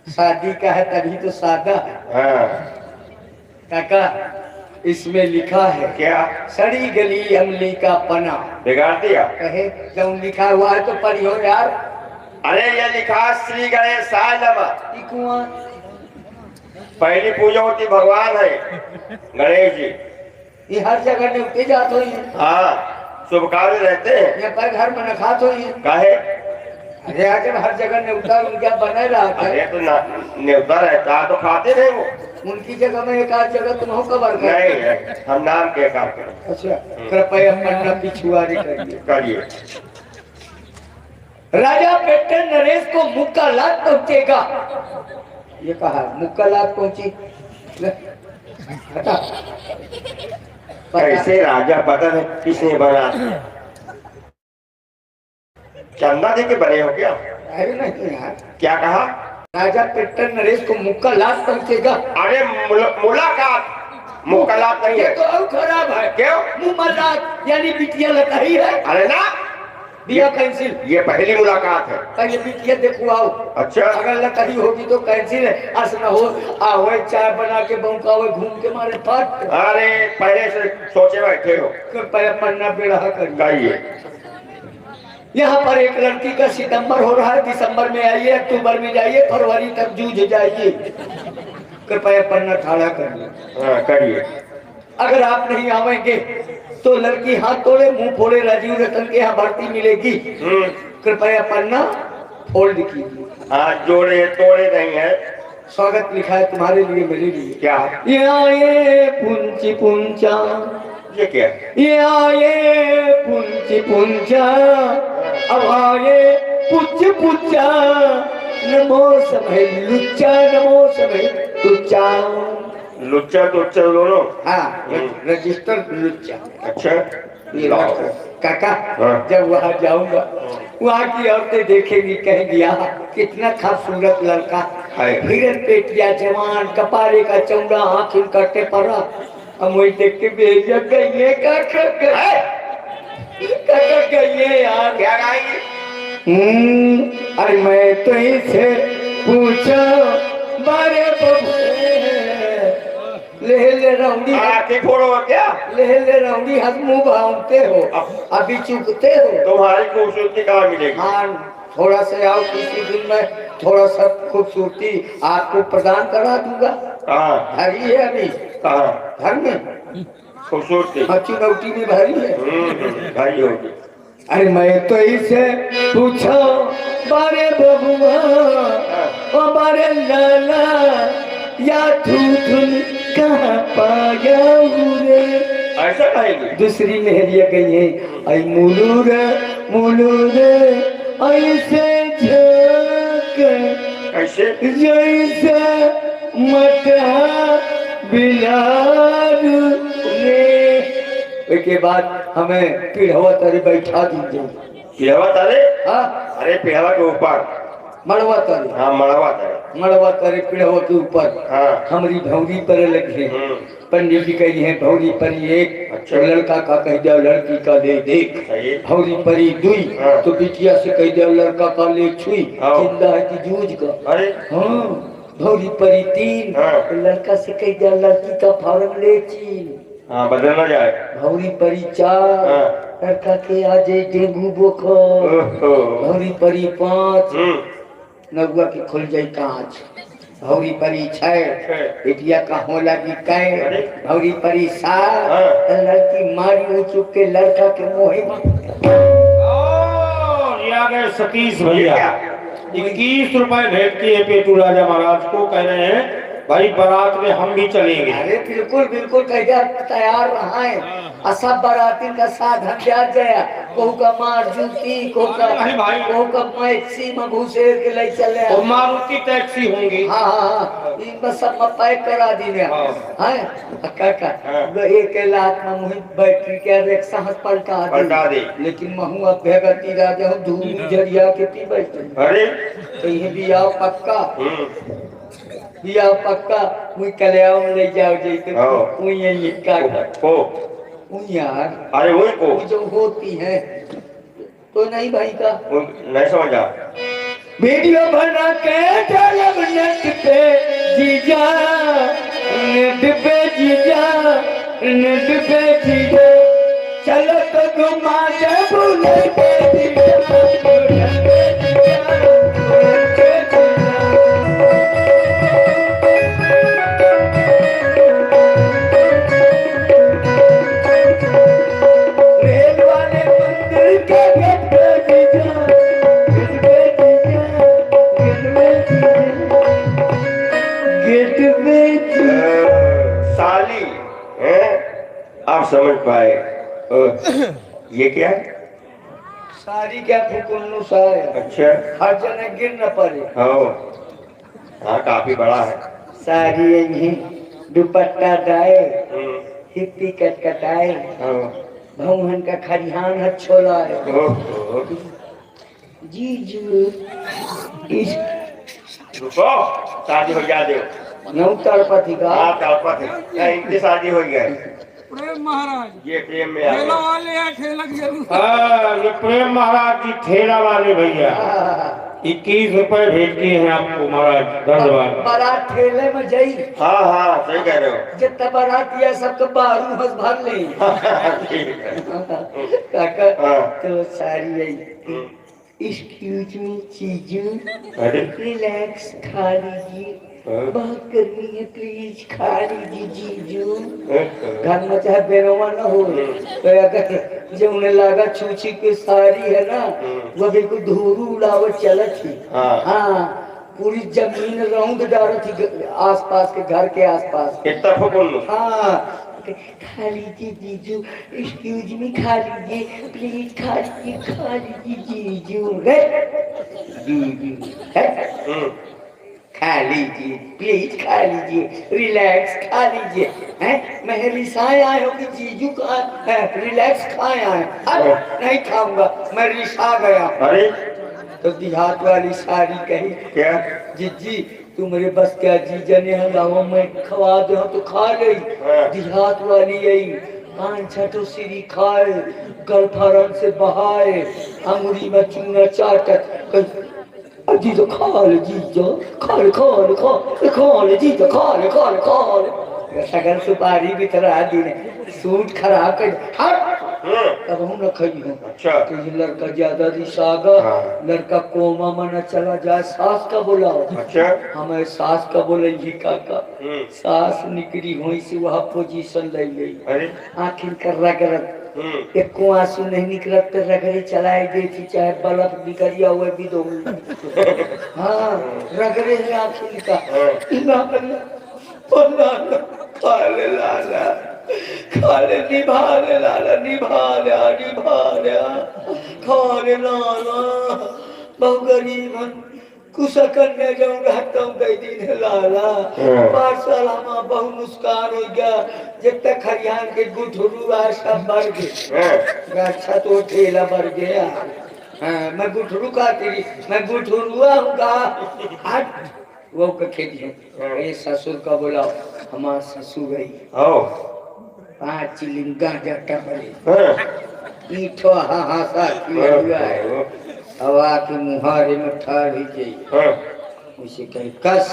शादी का है तभी तो सादा है। हाँ काका इसमें लिखा है क्या? सड़ी गली अमली का पना। बिगाड़ दिया? कहे जब लिखा हुआ है तो पढ़ियो यार। अरे ये लिखा श्री गणेशाय नमः। ई कुआं पहली पूजा होती भगवान है गणेश जी। ये हर जगह निपटे जात हो। हाँ शुभ कार्य रहते हैं। ये पर घर में न खात हो। काहे? अरे आखिर हर जगह न्योता उनका बने रहा था। अरे तो न्योता रहता तो खाते रहे वो। उनकी जगह में एक आध जगह तुम हो कबर कर। नहीं है, हम नाम के काम करें। अच्छा कृपया पन्ना पिछुआरी करिए। करिए। राजा पेट्टन नरेश को मुक्का लात पहुंचेगा, ये कहा। मुक्का लात पहुंची कैसे राजा पता नहीं किसने बना? चंदा दे के बने हो क्या? अरे नहीं यार, क्या कहा? राजा पेट्टन नरेश को मुक्का लात पहुंचेगा। अरे मुलाकात, मुलाकात नहीं है। ये तो और खराब है। क्यों? मुलाकात यानी बिटिया लता ही है। अरे ना, बिया कैंसिल। ये पहली मुलाकात है। पहले बिटिया देखो आओ। अच्छा अगर लकड़ी होगी तो कैंसिल है। अस न हो आओ चाय बना के बौकावे घूम के मारे फट। अरे पहले से सोचे बैठे हो। पहले पन्ना बेड़ा करिए। यहाँ पर एक लड़की का सितंबर हो रहा है, दिसंबर में आइए, अक्टूबर में जाइए, फरवरी तक जूझ जाइए। कृपया पन्ना ठाड़ा करिए। हाँ करिए। अगर आप नहीं आवेंगे तो लड़की हाथ तोड़े मुंह फोड़े राजीव रतन के यहाँ भर्ती मिलेगी। कृपया पन्ना फोल्ड कीजिए। हाथ जोड़े तोड़े नहीं है। स्वागत लिखा है तुम्हारे लिए, मेरे लिए। क्या? ये आए पुंची पुंचा, ये क्या? ये आए पुंची पुंचा, अब आए पुच पुचा, नमो समय लुच्चा, नमो समय तुच्चा। लुच्चा तुच्चा दोनों? हाँ रजिस्टर लुच्चा। अच्छा ये लाओ। रखो। काका हाँ। जब वहाँ जाऊंगा वहाँ की औरतें देखेंगी कहेंगी यहाँ कितना खूबसूरत लड़का है। हिरन पेटिया जवान कपारे का चौड़ा आँख कटे पड़ा हम वही देख के भेजा गई काका गई यार क्या गाएंगे? अरे मैं तो इसे पूछो बारे ले रौड़ी आरती फोड़ो क्या? ले रौड़ी हद मुंह भावते हो अभी चुकते हो तुम्हारी खूबसूरती कहाँ मिलेगी? हाँ थोड़ा सा आओ किसी दिन में थोड़ा सा खूबसूरती आपको प्रदान करा दूंगा कहाँ? भरी है अभी कहाँ? घर में खूबसूरती चुनौती में भरी है भाई होगी। अरे मैं तो इसे पूछो बारे बबुआ ओ बारे लाला या थूथुन कहाँ पाया रे ऐसा कहेगी? दूसरी मेहरिया गई है आई मुलूर ऐसे झक कैसे? जैसे मटा बिलार रे उसके बाद हमें पिढ़वा तरी बैठा दीजिए पिढ़वा तारे? हाँ अरे पिढ़वा के ऊपर। मड़वा तरी हाँ मड़वा तारे। मड़वा तरी पिढ़वा के ऊपर हाँ। हमारी भौरी पर लगी पंडित जी कही है भौरी परी एक अच्छा। तो लड़का का कह दिया लड़की का ले देख सही। भौरी परी दुई हाँ। तो बिटिया से कह दिया लड़का का ले छुई हाँ। जिंदा है कि जूझ का अरे हाँ भौरी परी तीन हाँ। तो लड़का से कह दिया लड़की का फॉर्म ले चीन हाँ बदल ना जाए। भौरी परी चार हाँ। लड़का के आज डेंगू बुखार ओहो। भौरी परी पाँच हम्म। नगुआ की खुल जाई कांच भौरी परी छह बिटिया का हो लगी कै भौरी परी सात हाँ। लड़की मारी हो चुप के लड़का के मोहे ये आ गए सतीश भैया 21 रुपए भेंट किए पेटू राजा महाराज को कह रहे हैं भाई बारात में हम भी चलेंगे। अरे बिल्कुल बिल्कुल कैसा तैयार रहा है और सब बाराती का साधन जा गया कोहू का मार जूती कोहू का मैक्सी में घुसेर के ले चले और मारुति टैक्सी होंगी। हाँ हाँ इनका सब में पैक करा दी है काका एक लाख में मुझे बैटरी के रिक्शा पलटा दे लेकिन महू अब भगती राजा धूम जरिया के पी बैठे अरे कहीं भी आओ पक्का बिया पक्का मुझे कल्याण में ले जाओ जैसे ये काका यार अरे वही को जो होती है तो नहीं भाई का नहीं समझा। वीडियो बना के डालब नेट पे जीजा नेट पे जीजा चलो तो घुमा दे भूले के साली है आप समझ पाए। ये क्या है? सारी क्या फुकुन्नू सा है अच्छा हर जने गिर न पड़े हाँ काफी बड़ा है। सारी यही दुपट्टा डाए हिप्पी कटकटाए भवन का खरिहान है छोला है जीजू रुको शादी हो जा दे नौ तड़पति का हाँ तड़पत है इनकी शादी हो गई। प्रेम महाराज ये प्रेम में ठेला वाले हैं ठेला की जरूरत ये प्रेम महाराज जी ठेला वाले भैया 21 रुपए भेज किए हैं आपको महाराज धन्यवाद। बारात ठेले में जाई हाँ सही कह रहे हो। जितना बारात या सबके बारू हंस भर ले ठीक है। काका हाँ। तो सारी यही एक्सक्यूज मी चीजू अरे रिलैक्स खा लीजिए बहुत गर्मी है प्लीज खा लीजिए जीजू घर में चाहे बेरोवा न हो तो अगर जो उन्हें लगा छूछी की साड़ी है ना वो बिल्कुल धूरू उड़ावत चलत थी हाँ पूरी जमीन रौंद डाली थी आसपास के घर के आसपास कितना फुकुन हाँ खा लीजिए जीजू एक्सक्यूज मी खा लीजिए प्लीज खा लीजिए जीजू जीजू खा खा लीजिए, प्लीज खा लीजिए, रिलैक्स खा लीजिए। हैं मैं रिसाए आए हो कि जीजू का रिलैक्स खाए आए? अरे नहीं खाऊंगा, मैं रिसा गया। अरे तो देहात वाली सारी कही, क्या? जीजी तू मेरे बस क्या, जीजा ने हलावा मैं खवा दे तो खा गई। देहात वाली यही 5-6 सीरी खाए, गलफरन से बहाए, अंगुरी में चूना चाटत, जी तो खा ले जीजा, खा ले खा ले खा ले खा ले जीजा, खा ले खा ले खा ले। सगन सुपारी भी तरह दी ने सूट खराब कर हट। तब हम रखी हूँ। अच्छा तो ये लड़का ज्यादा रिसागा, लड़का कोमा मना चला जाए, सास का बुलाओ। अच्छा हमें सास का बोलेंगी काका, सास निकली हुई से वहाँ पोजीशन ले गई। अरे आखिर कर रगरत एक को आंसू नहीं निकलत तो रगड़ी चलाई गई थी, चाहे बल्ब निकलिया हुए भी दो। हाँ रगड़े है आखिर का खाले लाला, खाले निभा ले लाला, निभा खाले लाला। बहु गरीब कुशल कन्या जाऊँ रहता हूँ कई दिन लाला। पार्सल हम बहु नुकसान हो गया, जब तक खरियान के गुठरू आ सब मर गए। अच्छा तो ठेला मर गया। हाँ मैं गुठरू का तेरी, मैं गुठरुआ हूँ का वो का खेती हूँ। ये ससुर का बुलाओ, हमारा ससुर गई 5 चिलिंग गांजा टपले ईठो हासा किया हुआ है। हवा के मुहारे में ठाड़ ही गई, उसे कहीं कस,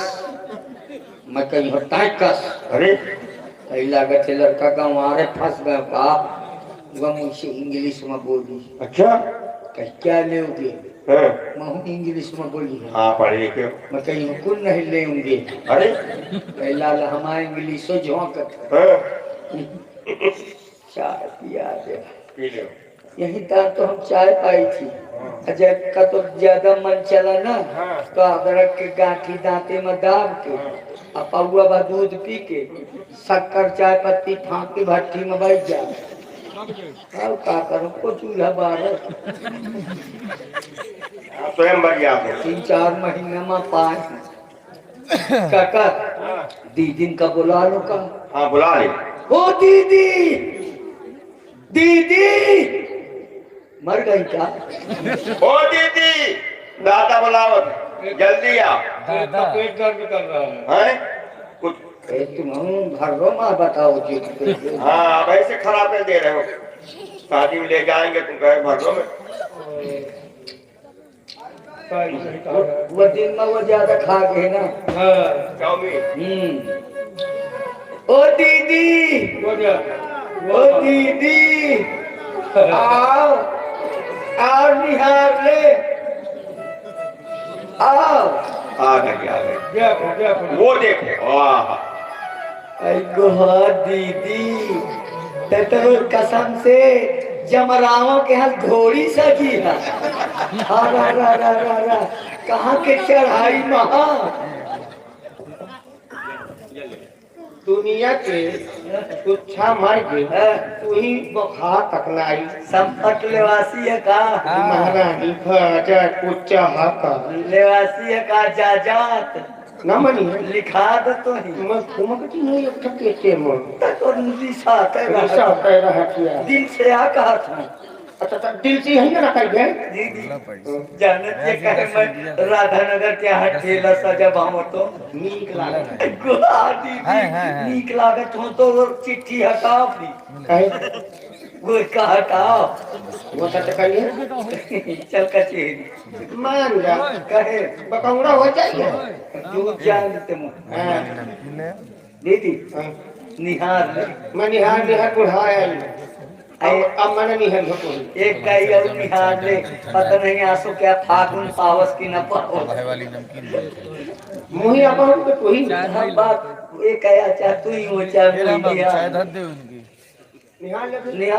मैं कहीं होता है कस। अरे कहीं लागत है लड़का का वहां फंस गया बाप, वो मुझसे इंग्लिश में बोली। अच्छा कहीं क्या लोगे? मैं इंग्लिश में बोली है। हाँ पढ़े लिखे। मैं कहीं हुकुम नहीं लेंगे। अरे कहीं लाला हमारा इंग्लिश हो झोंकत चाय पिया दे। यही था तो हम चाय पाई थी। अजय का तो ज्यादा मन चला ना, तो अदरक के गांठी दांते में दाब के पौआ बा दूध पी के शक्कर चाय पत्ती फाँक के भट्टी में बैठ जा। अब का करूं को चूल्हा बारह स्वयं बढ़ गया 3-4 महीने में पाए। काका दीदी का बुला लो का। हाँ बुला ले। ओ दीदी, दीदी मर गई क्या? ओ दीदी दादा बुलाओ जल्दी आ। पेट दर्द कर रहा है। कुछ तुम घरों में बताओ जी। हाँ वैसे खराब दे रहे हो, शादी में ले जाएंगे तुम कहे भरों में। वो दिन में वो ज्यादा खा गए ना। चाउमीन। ओ दीदी, ओ दीदी आओ आओ निहार ले आओ। आ गए वो देखो। गोहा दीदी तो कसम से जमराओं के हाथ घोड़ी सजी है। कहाँ के चढ़ाई महा दुनिया के तुच्छा मर गए तू ही बखा तकलाई संपट लेवासी है का महारानी भजा कुछ हका लेवासी है का जाजात न मनी लिखा दो तो ही मैं घुमकती नहीं अब तक के मन तो निशा कह रहा किया दिल से आ कहा था। अच्छा दिल से यही ना कह दीदी जानत ये कहे मैं राधानगर के हाथ ठेला सजा भाव तो नीक लागे गुहा दीदी नीक लागत हो तो चिट्ठी हटाओ भी वो का हटाओ वो तो कहिए चल कचेरी मान जा कहे बकौड़ा हो जाएगा जो जानते मुझे दीदी निहार ले मैं निहार बुढ़ाया अब मैंने निहार हो एक गाय और निहार ले पता नहीं आंसू क्या फागुन पावस की न पाओ मुही अपन तो तू ही हम बात ये कहा चाह तू ही हो चाहे निहार ले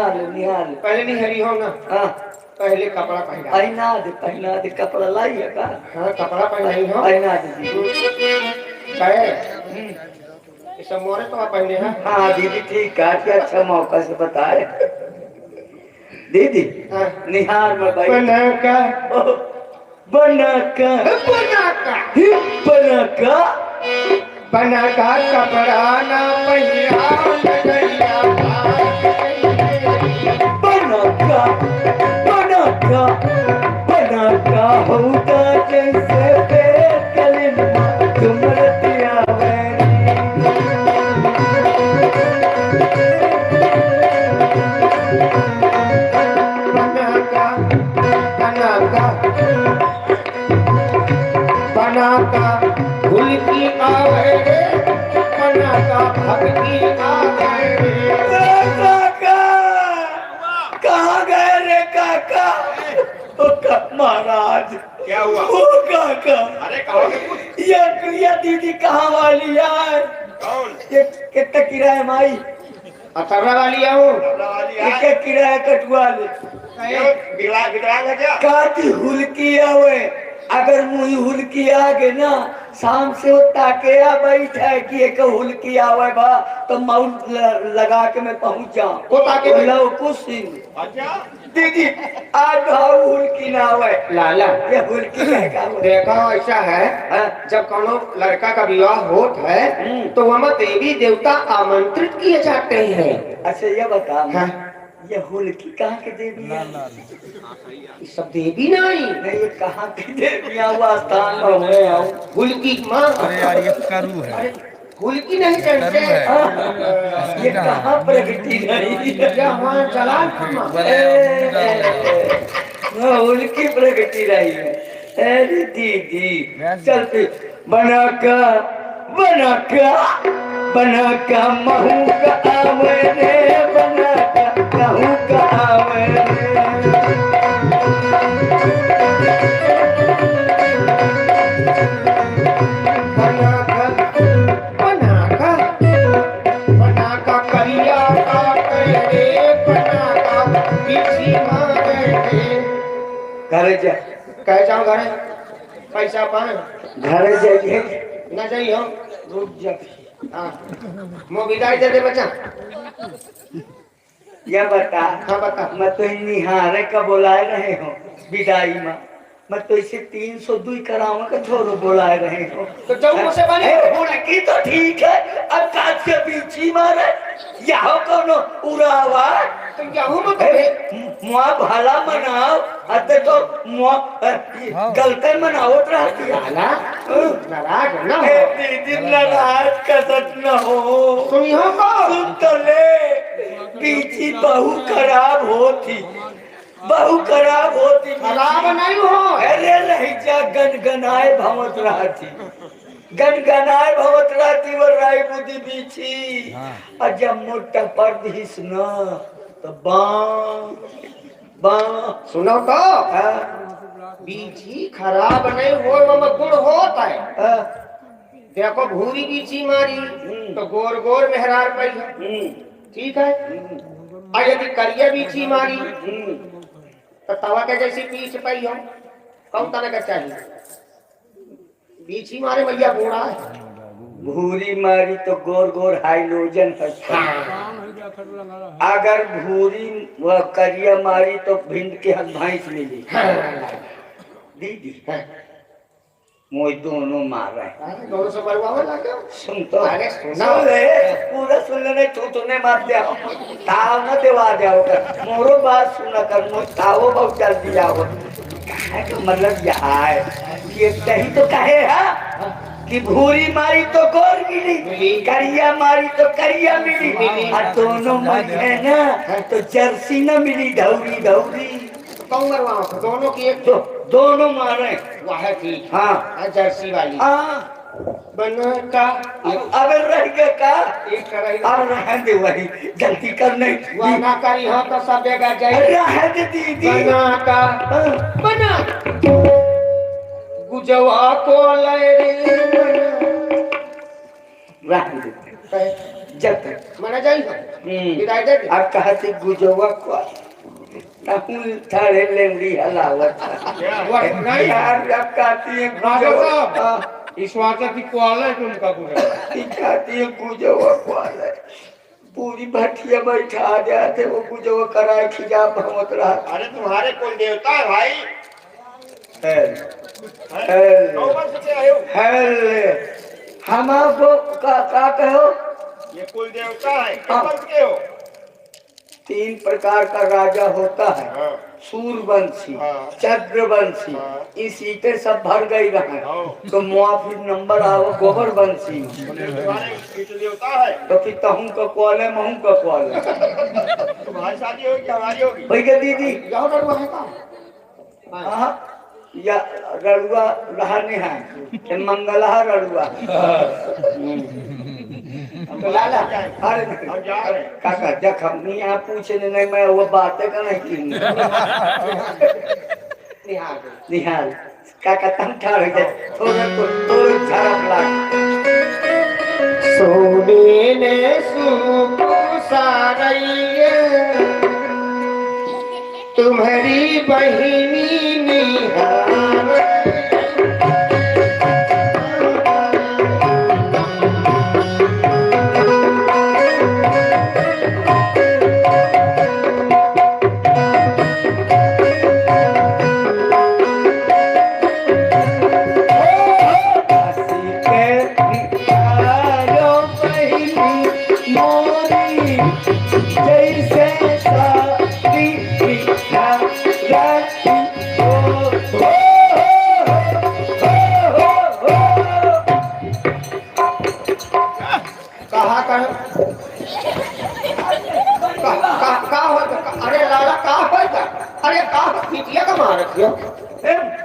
पहले निहरी हो ना। हाँ पहले कपड़ा पहना दे कपड़ा लाई है का। हाँ कपड़ा पहनाई हो पहना दीदी ये सब मोरे तो पहने हैं। हाँ दीदी ठीक है, क्या अच्छा मौका से बताए दीदी। निहार में भाई बना का बना का बना का कपड़ा ना पहिरा लगैया बना का होगा जैसे बेकलिमा तुमरतिया बना का भूल की आवे रे बना का भक्ति आवे रे कहाँ गए रे काका? महाराज क्या हुआ? ओ काका, अरे कहो ये दीदी कहाँ वाली है? कौन? ये कितना किराया माई? अथर्वा वाली हूँ क्या किराया कटवा ले? विकलांग है क्या? काती हुलकी आवे, अगर मुही हुलकी आगे ना शाम से वो ताके आ बैठे कि एक हुलकी आवे बा तो माउंट लगा के मैं पहुंच जाऊं। वो ताके लो कुछ सिंह अच्छा दीदी आज भाव हुलकी ना आवे। लाला ये हुलकी का देखो ऐसा है जब कोनो लड़का का विवाह होता है तो वहाँ देवी देवता आमंत्रित किए जाते हैं। अच्छा ये बता हाँ? ये हुलकी कहाँ के देवी है? ये सब देवी नहीं नहीं ये कहाँ की देवियाँ हुआ स्थान में हुए आऊं। हुलकी माँ। अरे यार ये करू है। अरे हुलकी नहीं जानते ये कहाँ प्रगति रही है? वहाँ जलाल माँ। उनकी प्रगति रही है। अरे दीदी चलते बना का महू का आवे रे बना का कहू का आवे रे। बना का करिया का करे बना का पीछी मारे घर जा कह जाओ घरे पैसा पाए घर जाइए न जाइए हम रुक जा। हाँ मोबिलाई दे दे बच्चा। यह बता हाँ बता। मैं तो निहारे का बुलाए रहे हो विदाई में, मैं तो इसे 302 कराऊंगा का छोरो बुलाए रहे हो तो जाओ मुझसे बने की तो ठीक है। अब काट के पीछी मारे यहाँ कोनो उड़ावा तुम क्या हो मत मुआ भला मनाओ अते तो मुआ गलते मनाओ रहती है लाला नाराज ना हो। दीदी नाराज कसत न हो। सुनी हो को सुन तो ले पीछी बहु खराब होती खराब नहीं हो। अरे नहीं जा गनगनाए भवत रहती वो राय बुद्धि बीछी और जब मोटा पर दिस न तो बां सुनो तो बीची खराब नहीं हो मम गुण होता है। देखो भूरी बीची मारी तो गोर गोर मेहरार पई ठीक है। और यदि करिया बीची मारी तो तवा के जैसी पीछ पई हो कौन तरह का चाहिए? बीची मारे भैया बूढ़ा है। भूरी मारी तो गोर गोर हाइड्रोजन है। अगर भूरी व करिया मारी तो भिंड के हाथ भैंस मिली। दीदी मोई दोनों मार रहे हैं। दोनों से मरवावे लगे। सुन तो अरे सुना पूरा सुन लेने तूने मार दिया ताव न देवा जाओगा मोरो बात सुना कर मो तावो बहुत चल दिया हो। मतलब यह है ये कहीं तो कहे है कि भूरी मारी तो गोर मिली करिया मारी तो करिया मिली और दोनों मरे ना तो जर्सी न मिली धौरी कौन मरवाओ दोनों की एक तो दोनों मारे वाह ठीक। हाँ जर्सी वाली हाँ बना का अब रह गया का एक रही अब रहने दे वही गलती कर नहीं वह ना करी हो तो सब जगह जाए। रहने दे दीदी बना का बना गुजवा को ले रहने दे जब तक मना जाइए विदाई दे अब कहते गुजवा को ताहुल थारे लेंगी हलावत नहीं यार जब कहती है राजा गुजवा साहब इस वाचा की क्वाल है उनका पूरा कहती है गुजवा को पूरी भटिया बैठा जाते वो गुजवा कराए खिजा भवत रहा। अरे तुम्हारे कुल देवता है भाई। कौन से आए हो? हम आपको का कहो ये कुल देवता है कौन के हो? 3 प्रकार का राजा होता है। हाँ। सूर्यवंशी, हाँ। चक्रवंशी, हाँ। ये सीटें सब भर गई रहे हाँ। तो मुआफिर नंबर आओ गोबरवंशी। तुम्हारे इष्ट देवता है। तो फिर तहूं का कॉले महू का कॉले तुम्हारी शादी होगी हमारी होगी। भाई के दीदी जाओ डरवा है का हाँ या रड़ुआ रहने हैं कि मंगला रड़ुआ तो लाला अरे हम जा रहे हैं। काका जब हम यहाँ पूछे नहीं मैं वो बातें का नहीं की निहार निहाल काका तम ठाड़ हो जाए थोड़ा झड़प लाग सोने ने सुपुसारैये तुम्हारी बहिनी निहार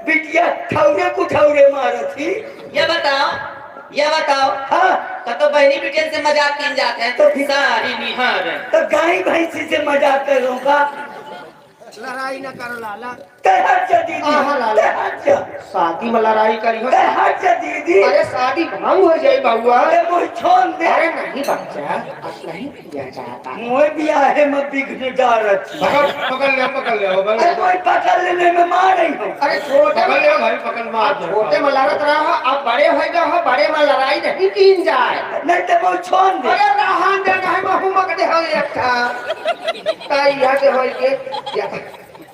बिटिया ठौरे कुठौरे मारती ये बताओ हाँ तो बहनी बिटियन से मजाक किन जाते हैं तो फिर- सारी निहार तो गाय भैंसी से मजाक करो का लड़ाई न करो लाला हट जा दीदी हाँ, लाला। हट जा शादी में लड़ाई करी हो हट जा दीदी अरे शादी भंग हो जाए बउआ अरे मुझे छोड़ दे अरे नहीं बच्चा अब नहीं किया जाता मुझे भी आहे में बिघने डाल रखी पकड़ ले भाई अरे कोई पकड़ लेने में मार रही हूँ अरे छोटे पकड़ ले भाई पकड़ मार अब छोटे में लड़त रहा अब बड़े हो गए हो बड़े में लड़ाई नहीं कीन जाए नहीं तो मुझे छोड़ दे अरे रहन दे नहीं महू मक दे हो एकटा ताई यहाँ के हो के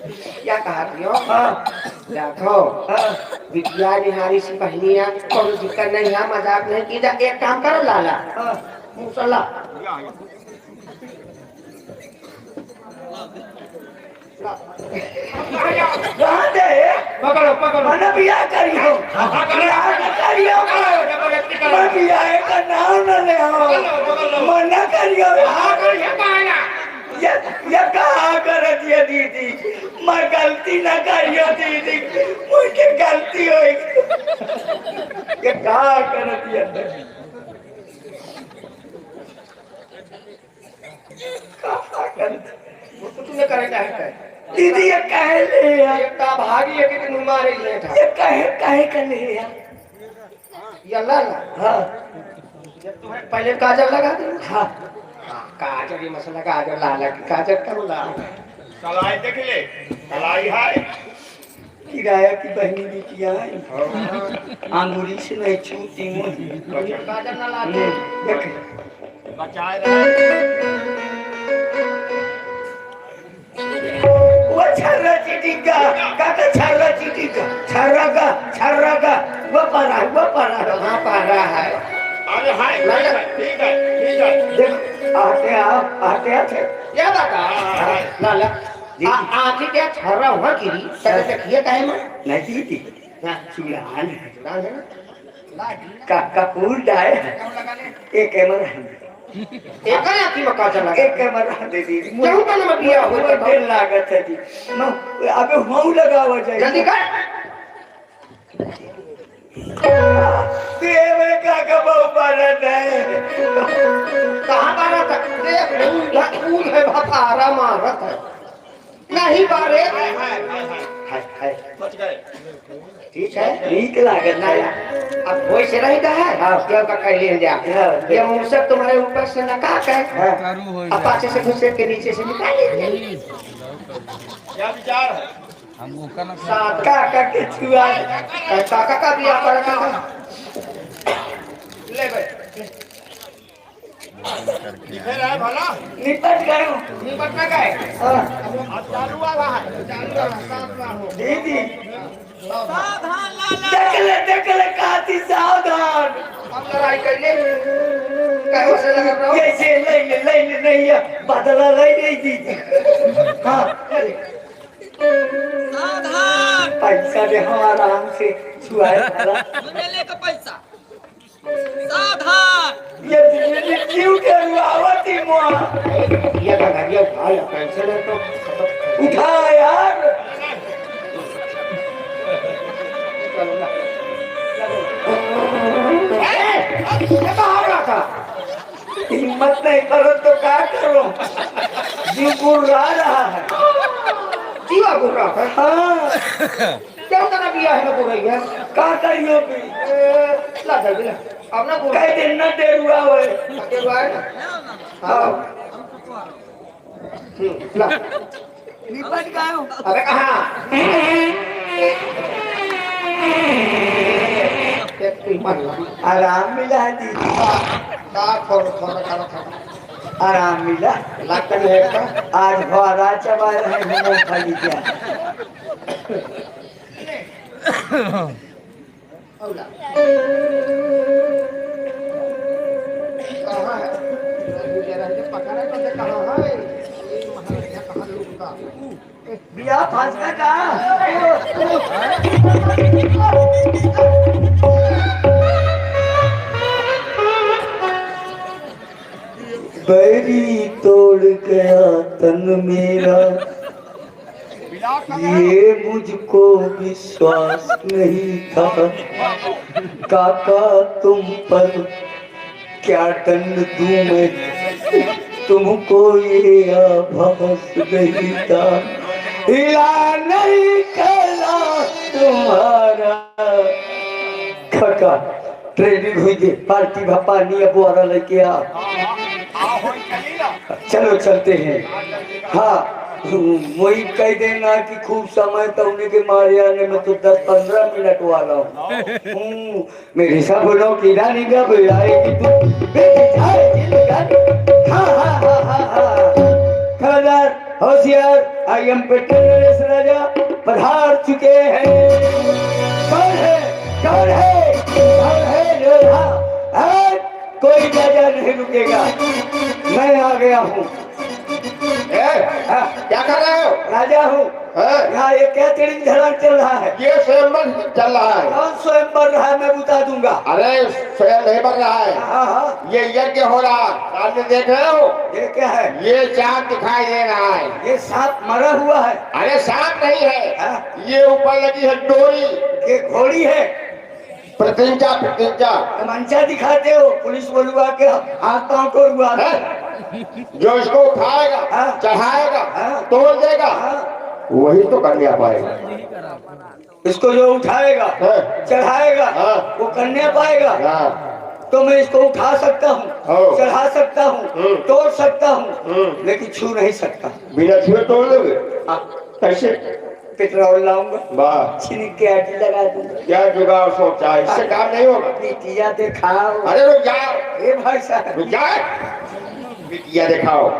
क्या कहा दियो हाँ देखो हाँ विद्या निहारी सी बहनिया कोई दिक्कत नहीं है मजाक नहीं की जा एक काम करो लाला हाँ मुसल्ला कहाँ दे पकड़ो मैंने बियाह करी हो बियाह न करी हो मैं बियाह का नाम न ले हो मना करी हो ये कहा कर दिया दीदी मैं गलती न करियो दीदी मुझे गलती हो ये कहा कर दिया कहा कर वो तो तूने करेगा है दीदी ये कहे ले यार एक का भागी एक दिन मारे ले था ये कहे कर ले यार ये लाला हाँ तुम्हें पहले काजल लगा दे हाँ काजल ये मसाला काजल लाला की काजल करो लाला कलाई देख ले कलाई है। किराया की बहनी बिटिया है आंगुरी से नहीं छूटी मुझे काजल ना ला दे देख बचाए रहे। वो छर्रा चीटी का काका छर्रा चीटी का छर्रा का वो परा कहाँ पा रहा है अरे हाय ठीक है देख आते क्या बता लाला आखिर क्या छर्रा हुआ गिरी तब देखिए कहे मैं नहीं दीदी हाँ, चुड़ान है लाल है ना कपूर डाय एक कैमरा एक ही आखिर में काजल लगा एक कैमरा दे दीदी क्यों तो ना बिया हो मुझे देर लागत है जी अबे हूँ लगावा जाए जल्दी कर देवे का कबाऊ पारत है कहाँ बारा था देख फूल है भतारा मारत है नहीं बारे हाय बच गए। ठीक है ठीक लागत है अब कोई से रहता है हाँ क्यों का कह ले जा ये मूसक तुम्हारे ऊपर से नकाक है अब पाछे से घुसे के नीचे से निकाल लीजिए क्या विचार है? साथ काका के छुआ काका का भी आप ले भाई फिर है भला निपट गयो निपटना का है हाँ, अब चालू वाला है चालू वाला साथ ना हो दीदी देख ले काती सावधान अब लड़ाई कर ले कहो से लगा रहो कैसे ले नहीं है बदला ले नहीं दीदी हाँ पैसा दे हम आराम से छुआए मेले का पैसा सावधान। ये क्यों डरवावती मुआ ये का गाड़ी उठा या कैसे ले तो उठा यार चलो ना ये कहाँ रहा था हिम्मत नहीं करो तो क्या करो जीव गुर्रा रहा है जीवा गुर रहा था हाँ क्या करना बिया है ना गुर रही है क्या करियो भी ला दे बिना अब ना गुर कह दिन न डरुआ हुए अकेले आए ना हाँ ला निपट गयो अबे कहाँ आराम मिला दीदी आराम मिला आज भरा चबा रहे हैं मूंगफली क्या बिया फंस का बैरी तोड़ गया तन मेरा ये मुझको विश्वास नहीं था काका तुम पर क्या दंड दूं मैं तुमको ये आभास नहीं था हिला नहीं कला तुम्हारा काका ट्रेनिंग हुई थी पार्टी पानी अब वाला लेके आ चलो चलते हैं हाँ वही कह देना कि खूब समय तो उन्हीं के मारे आने में तो 10-15 मिनट वाला हूँ मेरे सब लोग की रानी का बुलाएगी खबरदार होशियार आई एम पेट्रोल नरेश राजा पधार चुके हैं कौन है कौन है कौन है लोहा कोई राजा नहीं रुकेगा मैं आ गया हूँ क्या कर रहे हो? राजा हूँ यहाँ ये क्या तेरी धड़क चल रहा है ये स्वयंवर चल रहा है। कौन स्वयं बढ़ रहा है मैं बता दूंगा अरे स्वयं नहीं बन रहा है, हाँ हाँ ये यज्ञ हो रहा है। सामने देख रहे हो, ये क्या है ये चांद दिखाई दे रहा है। ये सांप मरा हुआ है अरे सांप नहीं है, हाँ? ये ऊपर लगी है डोरी, ये घोड़ी है प्रतिज्ञा प्रतिज्ञा तमंचा दिखाते हो पुलिस बोलवा के हाथ पांव तोड़वा जो इसको उठाएगा हाँ। चढ़ाएगा हाँ। तोड़ देगा हाँ? वही तो कन्या पाएगा। इसको जो उठाएगा हाँ। चढ़ाएगा हाँ। वो कन्या पाएगा हाँ। तो मैं इसको उठा सकता हूँ हाँ। चढ़ा सकता हूँ तोड़ सकता हूँ लेकिन छू नहीं सकता बिना छुए तोड़ दोगे? कैसे? पेट्रोल लाऊंगा वाह, छिनक के आटी लगा दूंगा क्या जुगाड़ सोचा है, इससे काम नहीं होगा। बिटिया दिखाओ अरे रुक जाओ, ये भाई साहब रुक जाओ, बिटिया दिखाओ।